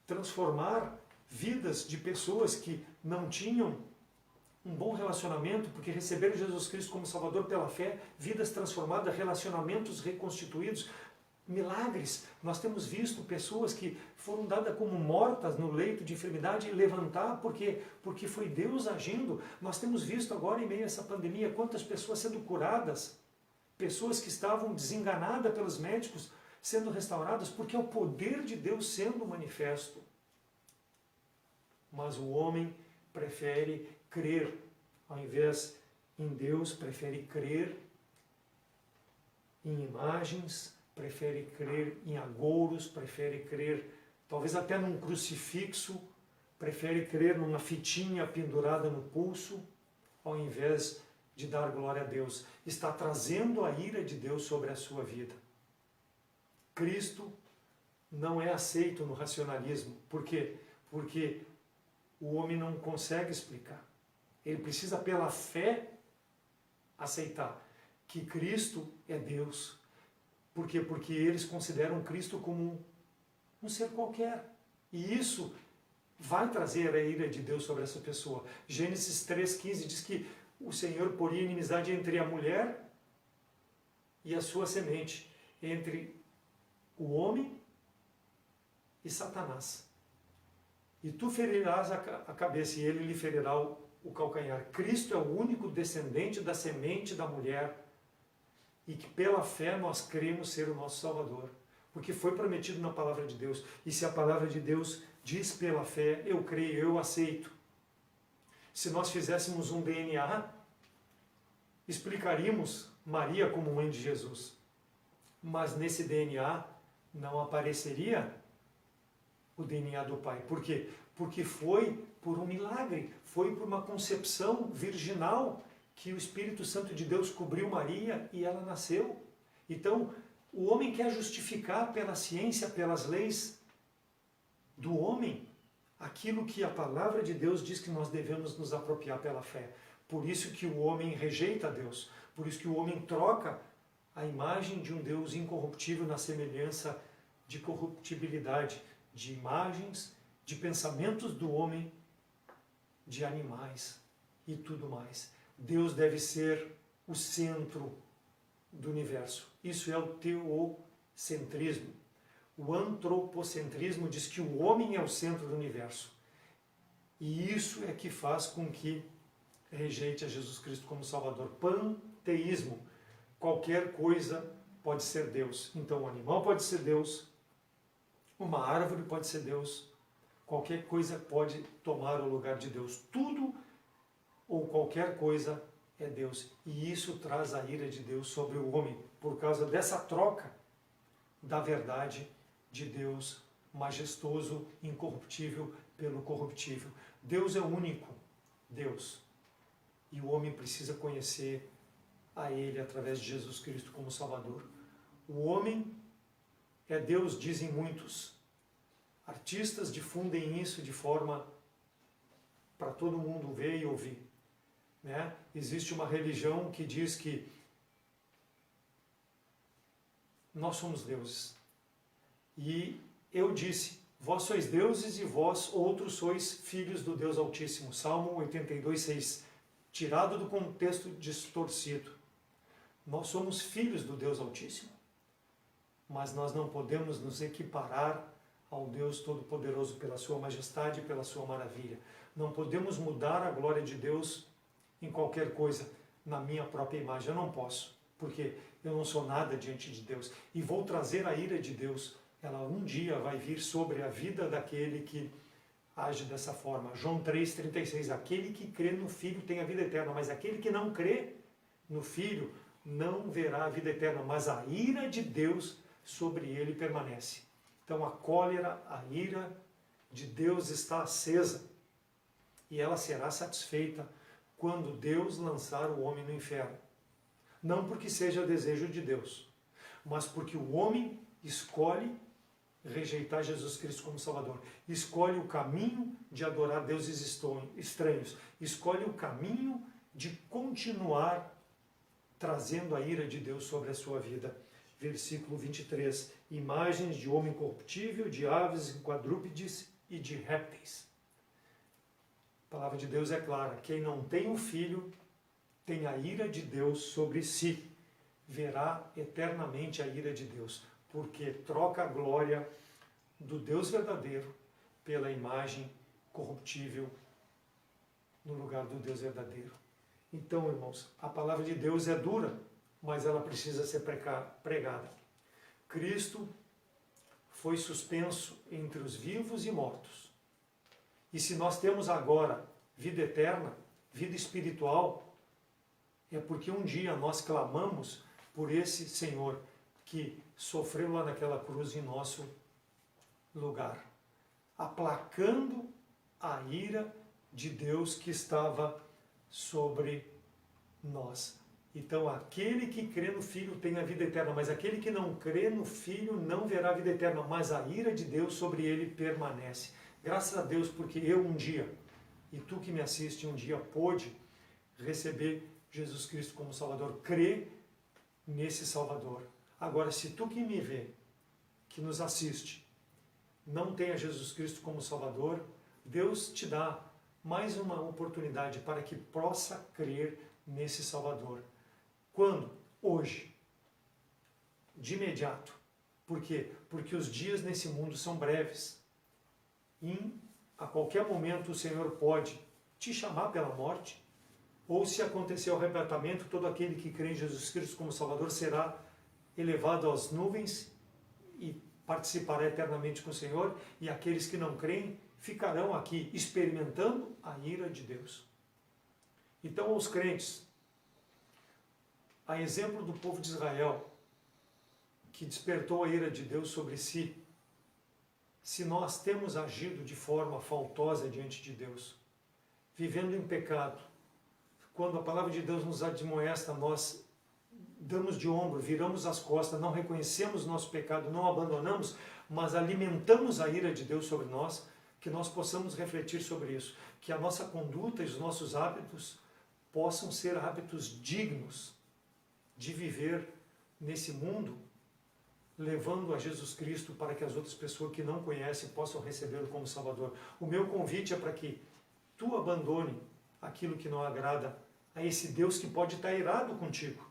transformar vidas de pessoas que não tinham um bom relacionamento, porque receberam Jesus Cristo como Salvador pela fé, vidas transformadas, relacionamentos reconstituídos, milagres. Nós temos visto pessoas que foram dadas como mortas no leito de enfermidade e levantar porque foi Deus agindo. Nós temos visto agora em meio a essa pandemia quantas pessoas sendo curadas, pessoas que estavam desenganadas pelos médicos sendo restauradas, porque é o poder de Deus sendo manifesto. Mas o homem prefere crer, ao invés em Deus, prefere crer em imagens, prefere crer em agouros, prefere crer talvez até num crucifixo, prefere crer numa fitinha pendurada no pulso, ao invés de dar glória a Deus. Está trazendo a ira de Deus sobre a sua vida. Cristo não é aceito no racionalismo. Por quê? Porque o homem não consegue explicar. Ele precisa, pela fé, aceitar que Cristo é Deus. Por quê? Porque eles consideram Cristo como um ser qualquer. E isso vai trazer a ira de Deus sobre essa pessoa. Gênesis 3,15 diz que o Senhor poria inimizade entre a mulher e a sua semente, entre o homem e Satanás. E tu ferirás a cabeça e ele lhe ferirá o calcanhar. Cristo é o único descendente da semente da mulher e que pela fé nós cremos ser o nosso Salvador. Porque foi prometido na palavra de Deus. E se a palavra de Deus diz pela fé, eu creio, eu aceito. Se nós fizéssemos um DNA, explicaríamos Maria como mãe de Jesus. Mas nesse DNA não apareceria o DNA do Pai. Por quê? Porque foi por um milagre, foi por uma concepção virginal que o Espírito Santo de Deus cobriu Maria e ela nasceu. Então, o homem quer justificar pela ciência, pelas leis do homem, aquilo que a palavra de Deus diz que nós devemos nos apropriar pela fé. Por isso que o homem rejeita Deus, por isso que o homem troca a imagem de um Deus incorruptível na semelhança de corruptibilidade, de imagens, de pensamentos do homem, de animais e tudo mais. Deus deve ser o centro do universo. Isso é o teocentrismo. O antropocentrismo diz que o homem é o centro do universo. E isso é que faz com que rejeite a Jesus Cristo como Salvador. Panteísmo. Qualquer coisa pode ser Deus. Então o animal pode ser Deus, uma árvore pode ser Deus, qualquer coisa pode tomar o lugar de Deus. Tudo ou qualquer coisa é Deus. E isso traz a ira de Deus sobre o homem, por causa dessa troca da verdade de Deus majestoso, incorruptível, pelo corruptível. Deus é o único Deus. E o homem precisa conhecer a Ele através de Jesus Cristo como Salvador. O homem é Deus, dizem muitos. Artistas difundem isso de forma para todo mundo ver e ouvir. Né? Existe uma religião que diz que nós somos deuses. E eu disse, vós sois deuses e vós outros sois filhos do Deus Altíssimo. Salmo 82, 6. tirado do contexto distorcido. Nós somos filhos do Deus Altíssimo, mas nós não podemos nos equiparar ao Deus Todo-Poderoso pela sua majestade e pela sua maravilha. Não podemos mudar a glória de Deus em qualquer coisa, na minha própria imagem. Eu não posso, porque eu não sou nada diante de Deus. E vou trazer a ira de Deus. Ela um dia vai vir sobre a vida daquele que age dessa forma. João 3,36, aquele que crê no Filho tem a vida eterna, mas aquele que não crê no Filho não verá a vida eterna, mas a ira de Deus sobre ele permanece. Então a cólera, a ira de Deus está acesa e ela será satisfeita quando Deus lançar o homem no inferno. Não porque seja desejo de Deus, mas porque o homem escolhe rejeitar Jesus Cristo como Salvador. Escolhe o caminho de adorar deuses estranhos. Escolhe o caminho de continuar trazendo a ira de Deus sobre a sua vida. Versículo 23. Imagens de homem corruptível, de aves, quadrúpedes e de répteis. A palavra de Deus é clara. Quem não tem o Filho tem a ira de Deus sobre si. Verá eternamente a ira de Deus, porque troca a glória do Deus verdadeiro pela imagem corruptível no lugar do Deus verdadeiro. Então, irmãos, a palavra de Deus é dura, mas ela precisa ser pregada. Cristo foi suspenso entre os vivos e mortos. E se nós temos agora vida eterna, vida espiritual, é porque um dia nós clamamos por esse Senhor que sofreu lá naquela cruz em nosso lugar, aplacando a ira de Deus que estava sobre nós. Então, aquele que crê no Filho tem a vida eterna, mas aquele que não crê no Filho não verá a vida eterna, mas a ira de Deus sobre ele permanece. Graças a Deus, porque eu um dia, e tu que me assiste um dia, pôde receber Jesus Cristo como Salvador, crê nesse Salvador. Agora, se tu que me vê, que nos assiste, não tenha Jesus Cristo como Salvador, Deus te dá mais uma oportunidade para que possa crer nesse Salvador. Quando? Hoje. De imediato. Por quê? Porque os dias nesse mundo são breves. E a qualquer momento o Senhor pode te chamar pela morte, ou se acontecer o arrebatamento, todo aquele que crê em Jesus Cristo como Salvador será elevado às nuvens e participará eternamente com o Senhor, e aqueles que não creem ficarão aqui experimentando a ira de Deus. Então, aos crentes, a exemplo do povo de Israel, que despertou a ira de Deus sobre si, se nós temos agido de forma faltosa diante de Deus, vivendo em pecado, quando a palavra de Deus nos admoesta, nós damos de ombro, viramos as costas, não reconhecemos nosso pecado, não abandonamos, mas alimentamos a ira de Deus sobre nós, que nós possamos refletir sobre isso, que a nossa conduta e os nossos hábitos possam ser hábitos dignos de viver nesse mundo, levando a Jesus Cristo para que as outras pessoas que não conhecem possam recebê-lo como Salvador. O meu convite é para que tu abandone aquilo que não agrada a esse Deus que pode estar irado contigo.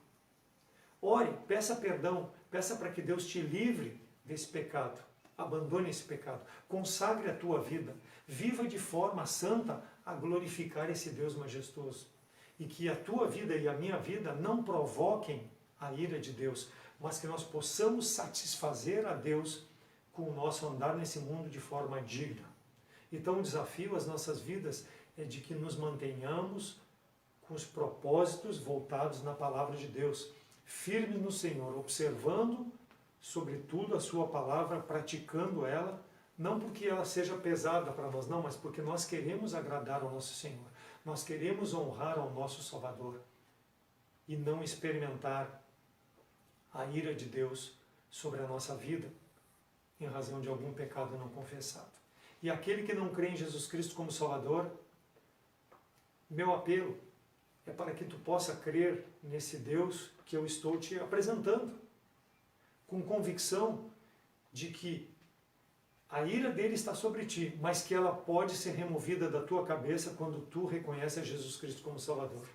Ore, peça perdão, peça para que Deus te livre desse pecado. Abandone esse pecado, consagre a tua vida, viva de forma santa a glorificar esse Deus majestoso. E que a tua vida e a minha vida não provoquem a ira de Deus, mas que nós possamos satisfazer a Deus com o nosso andar nesse mundo de forma digna. Então o desafio às nossas vidas é de que nos mantenhamos com os propósitos voltados na palavra de Deus, firmes no Senhor, observando sobretudo a sua palavra, praticando ela, não porque ela seja pesada para nós, não, mas porque nós queremos agradar ao nosso Senhor, nós queremos honrar ao nosso Salvador e não experimentar a ira de Deus sobre a nossa vida em razão de algum pecado não confessado. E aquele que não crê em Jesus Cristo como Salvador, meu apelo é para que tu possa crer nesse Deus que eu estou te apresentando, com convicção de que A ira dele está sobre ti, mas que ela pode ser removida da tua cabeça quando tu reconheces a Jesus Cristo como Salvador.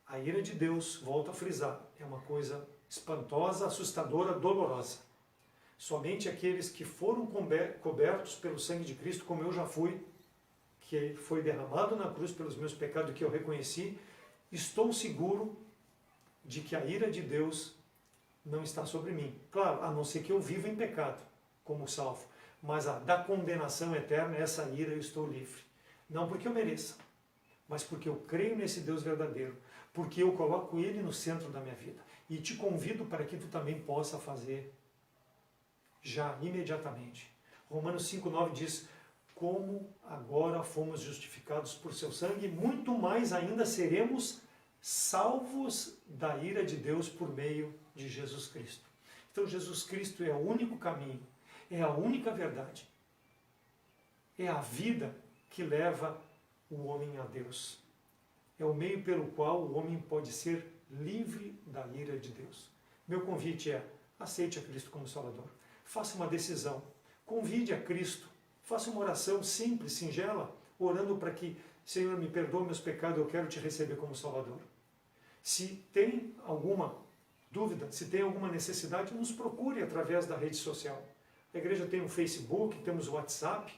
A ira de Deus, volto a frisar, é uma coisa espantosa, assustadora, dolorosa. Somente aqueles que foram cobertos pelo sangue de Cristo, como eu já fui, que foi derramado na cruz pelos meus pecados que eu reconheci, estou seguro de que a ira de Deus não está sobre mim. Claro, a não ser que eu viva em pecado, como salvo. Mas da condenação eterna, essa ira eu estou livre. Não porque eu mereça, mas porque eu creio nesse Deus verdadeiro, porque eu coloco Ele no centro da minha vida. E te convido para que tu também possa fazer já, imediatamente. Romanos 5,9 diz, como agora fomos justificados por seu sangue, muito mais ainda seremos salvos da ira de Deus por meio de Jesus Cristo. Então Jesus Cristo é o único caminho, é a única verdade, é a vida que leva o homem a Deus. É o meio pelo qual o homem pode ser livre da ira de Deus. Meu convite é, aceite a Cristo como Salvador. Faça uma decisão, convide a Cristo, faça uma oração simples, singela, orando para que, Senhor, me perdoe meus pecados, eu quero te receber como Salvador. Se tem alguma dúvida, se tem alguma necessidade, nos procure através da rede social. A igreja tem um Facebook, temos o WhatsApp,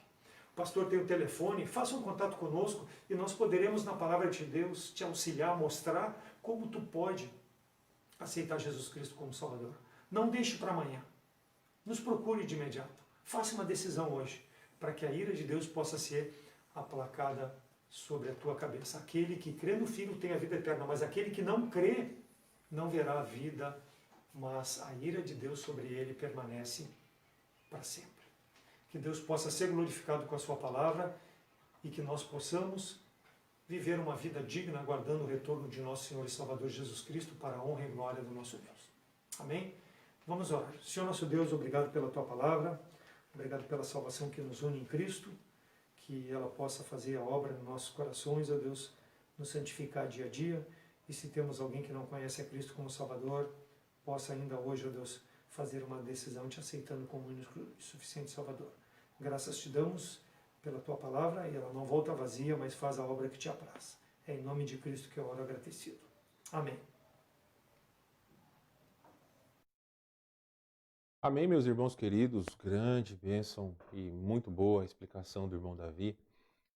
o pastor tem o telefone, faça um contato conosco e nós poderemos, na palavra de Deus, te auxiliar, mostrar como tu pode aceitar Jesus Cristo como Salvador. Não deixe para amanhã. Nos procure de imediato. Faça uma decisão hoje, para que a ira de Deus possa ser aplacada sobre a tua cabeça. Aquele que crê no Filho tem a vida eterna, mas aquele que não crê não verá a vida, mas a ira de Deus sobre ele permanece para sempre. Que Deus possa ser glorificado com a sua palavra e que nós possamos viver uma vida digna, aguardando o retorno de nosso Senhor e Salvador Jesus Cristo para a honra e glória do nosso Deus. Amém? Vamos orar. Senhor nosso Deus, obrigado pela tua palavra, obrigado pela salvação que nos une em Cristo, que ela possa fazer a obra nos nossos corações, ó Deus, nos santificar dia a dia, e se temos alguém que não conhece a Cristo como Salvador, possa ainda hoje, ó Deus, fazer uma decisão te aceitando como único e suficiente Salvador. Graças te damos pela tua palavra, e ela não volta vazia, mas faz a obra que te apraz. É em nome de Cristo que eu oro agradecido. Amém. Amém, meus irmãos queridos, grande bênção e muito boa a explicação do irmão Davi.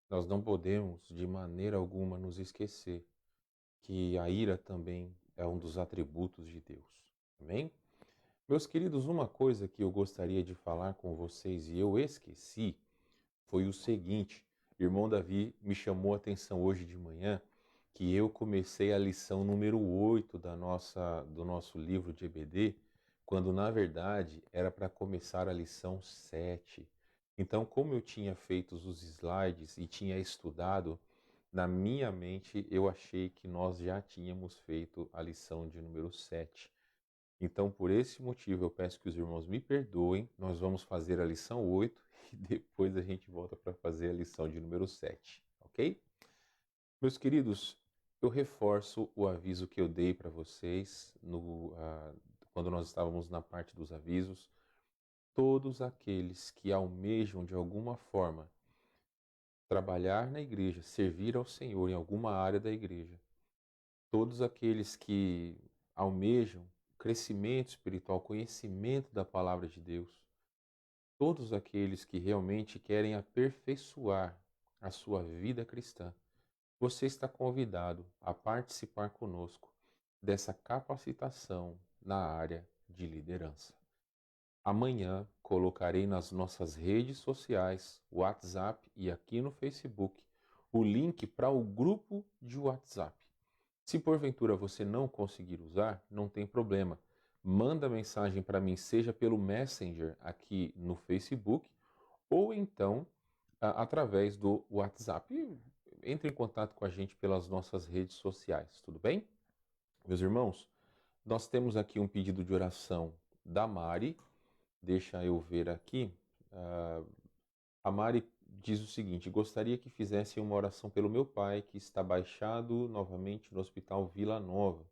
Nós não podemos de maneira alguma nos esquecer que a ira também é um dos atributos de Deus. Amém? Meus queridos, uma coisa que eu gostaria de falar com vocês e eu esqueci foi o seguinte: irmão Davi me chamou a atenção hoje de manhã que eu comecei a lição número 8 do nosso livro de EBD, quando na verdade era para começar a lição 7. Então, como eu tinha feito os slides e tinha estudado, na minha mente eu achei que nós já tínhamos feito a lição de número 7. Então, por esse motivo, eu peço que os irmãos me perdoem, nós vamos fazer a lição 8 e depois a gente volta para fazer a lição de número 7, ok? Meus queridos, eu reforço o aviso que eu dei para vocês quando nós estávamos na parte dos avisos. Todos aqueles que almejam de alguma forma trabalhar na igreja, servir ao Senhor em alguma área da igreja, todos aqueles que almejam crescimento espiritual, conhecimento da palavra de Deus, todos aqueles que realmente querem aperfeiçoar a sua vida cristã, você está convidado a participar conosco dessa capacitação na área de liderança. Amanhã colocarei nas nossas redes sociais, WhatsApp e aqui no Facebook, o link para o grupo de WhatsApp. Se porventura você não conseguir usar, não tem problema. Manda mensagem para mim, seja pelo Messenger aqui no Facebook, ou então através do WhatsApp. Entre em contato com a gente pelas nossas redes sociais, tudo bem? Meus irmãos, nós temos aqui um pedido de oração da Mari. Deixa eu ver aqui. A Mari diz o seguinte: gostaria que fizessem uma oração pelo meu pai, que está baixado novamente no Hospital Vila Nova.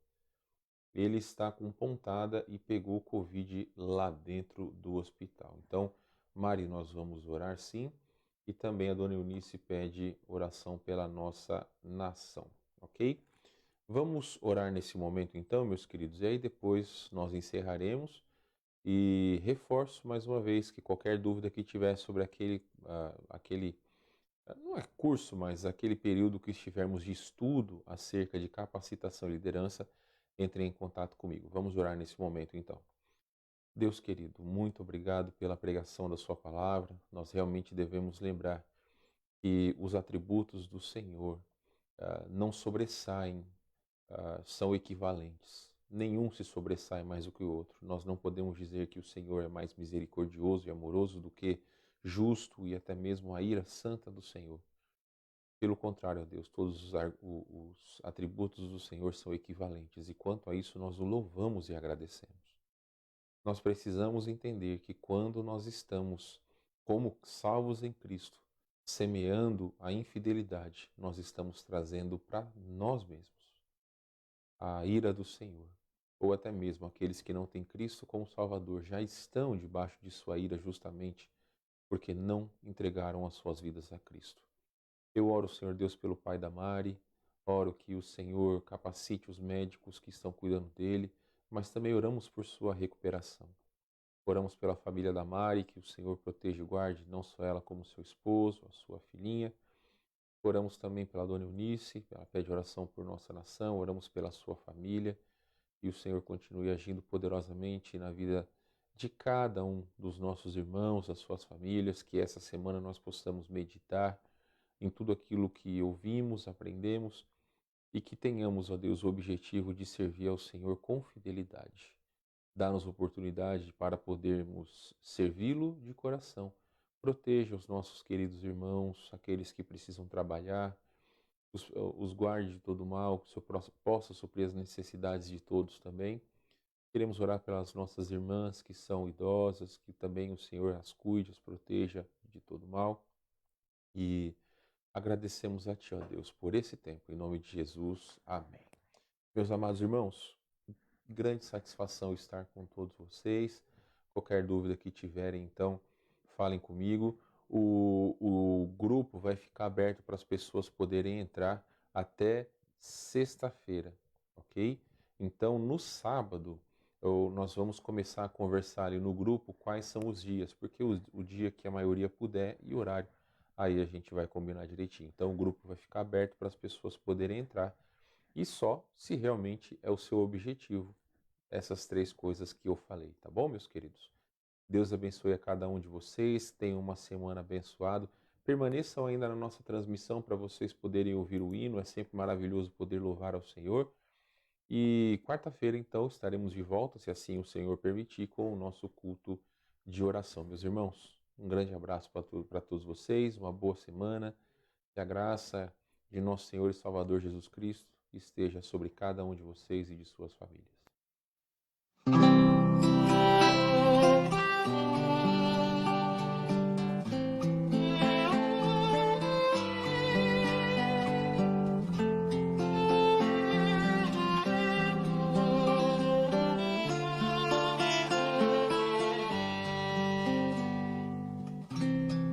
Ele está com pontada e pegou Covid lá dentro do hospital. Então, Mari, nós vamos orar sim. E também a dona Eunice pede oração pela nossa nação, ok? Vamos orar nesse momento então, meus queridos, e aí depois nós encerraremos. E reforço mais uma vez que qualquer dúvida que tiver sobre aquele não é curso, mas aquele período que estivermos de estudo acerca de capacitação e liderança, entre em contato comigo. Vamos orar nesse momento então. Deus querido, muito obrigado pela pregação da sua palavra. Nós realmente devemos lembrar que os atributos do Senhor não sobressaem, são equivalentes. Nenhum se sobressai mais do que o outro. Nós não podemos dizer que o Senhor é mais misericordioso e amoroso do que justo e até mesmo a ira santa do Senhor. Pelo contrário, ó Deus, todos os atributos do Senhor são equivalentes e quanto a isso nós o louvamos e agradecemos. Nós precisamos entender que quando nós estamos como salvos em Cristo, semeando a infidelidade, nós estamos trazendo para nós mesmos a ira do Senhor. Ou até mesmo aqueles que não têm Cristo como Salvador já estão debaixo de sua ira justamente porque não entregaram as suas vidas a Cristo. Eu oro, Senhor Deus, pelo pai da Mari, oro que o Senhor capacite os médicos que estão cuidando dele, mas também oramos por sua recuperação. Oramos pela família da Mari, que o Senhor proteja e guarde não só ela como seu esposo, a sua filhinha. Oramos também pela dona Eunice, ela pede oração por nossa nação, oramos pela sua família, e o Senhor continue agindo poderosamente na vida de cada um dos nossos irmãos, das suas famílias, que essa semana nós possamos meditar em tudo aquilo que ouvimos, aprendemos e que tenhamos, ó Deus, o objetivo de servir ao Senhor com fidelidade. Dá-nos oportunidade para podermos servi-lo de coração. Proteja os nossos queridos irmãos, aqueles que precisam trabalhar, os guarde de todo mal, que o Senhor possa suprir as necessidades de todos também. Queremos orar pelas nossas irmãs que são idosas, que também o Senhor as cuide, as proteja de todo mal. E agradecemos a Ti, ó Deus, por esse tempo. Em nome de Jesus, amém. Meus amados irmãos, grande satisfação estar com todos vocês. Qualquer dúvida que tiverem, então, falem comigo. O grupo vai ficar aberto para as pessoas poderem entrar até sexta-feira, ok? Então, no sábado, nós vamos começar a conversar ali no grupo quais são os dias, porque o dia que a maioria puder e horário, aí a gente vai combinar direitinho. Então, o grupo vai ficar aberto para as pessoas poderem entrar e só se realmente é o seu objetivo, essas 3 coisas que eu falei, tá bom, meus queridos? Deus abençoe a cada um de vocês, tenham uma semana abençoada. Permaneçam ainda na nossa transmissão para vocês poderem ouvir o hino, é sempre maravilhoso poder louvar ao Senhor. E quarta-feira, então, estaremos de volta, se assim o Senhor permitir, com o nosso culto de oração. Meus irmãos, um grande abraço para todos vocês, uma boa semana, que a graça de nosso Senhor e Salvador Jesus Cristo esteja sobre cada um de vocês e de suas famílias.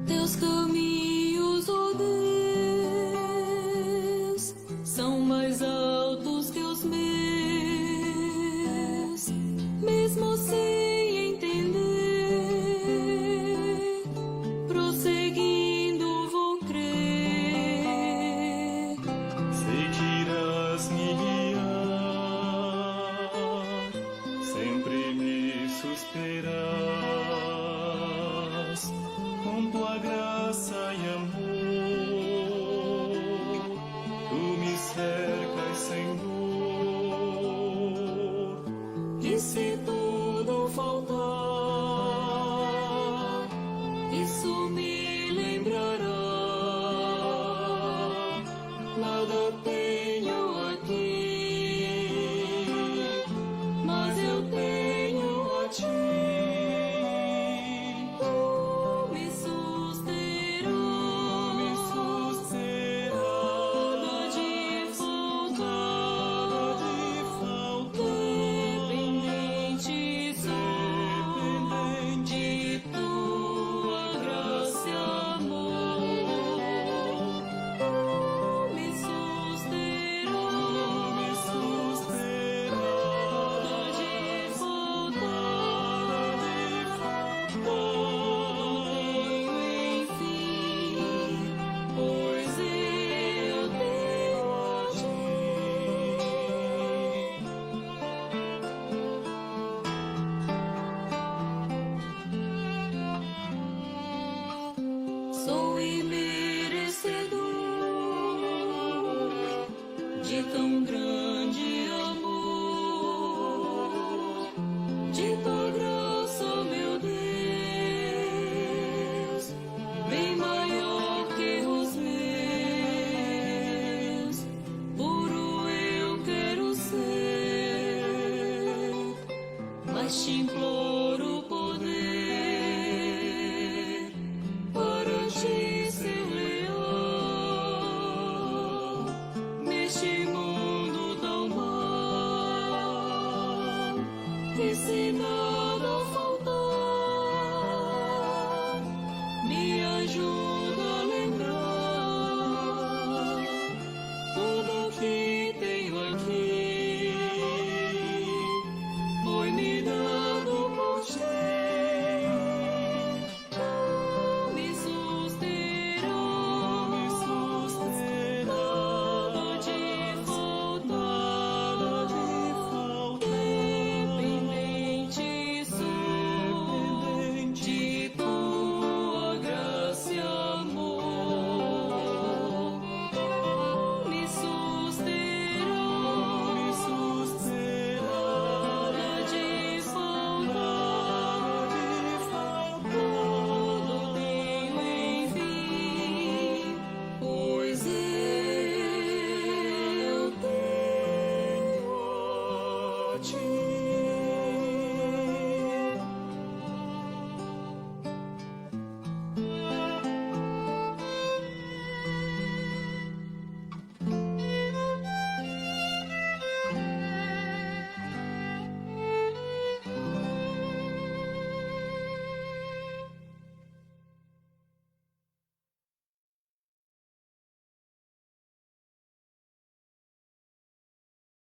Teus caminhos, ó Deus, são mais altos que os meus. Mesmo sem entender, prosseguindo vou crer. Sei que irás me guiar, sempre me susterás, com tua graça e amor.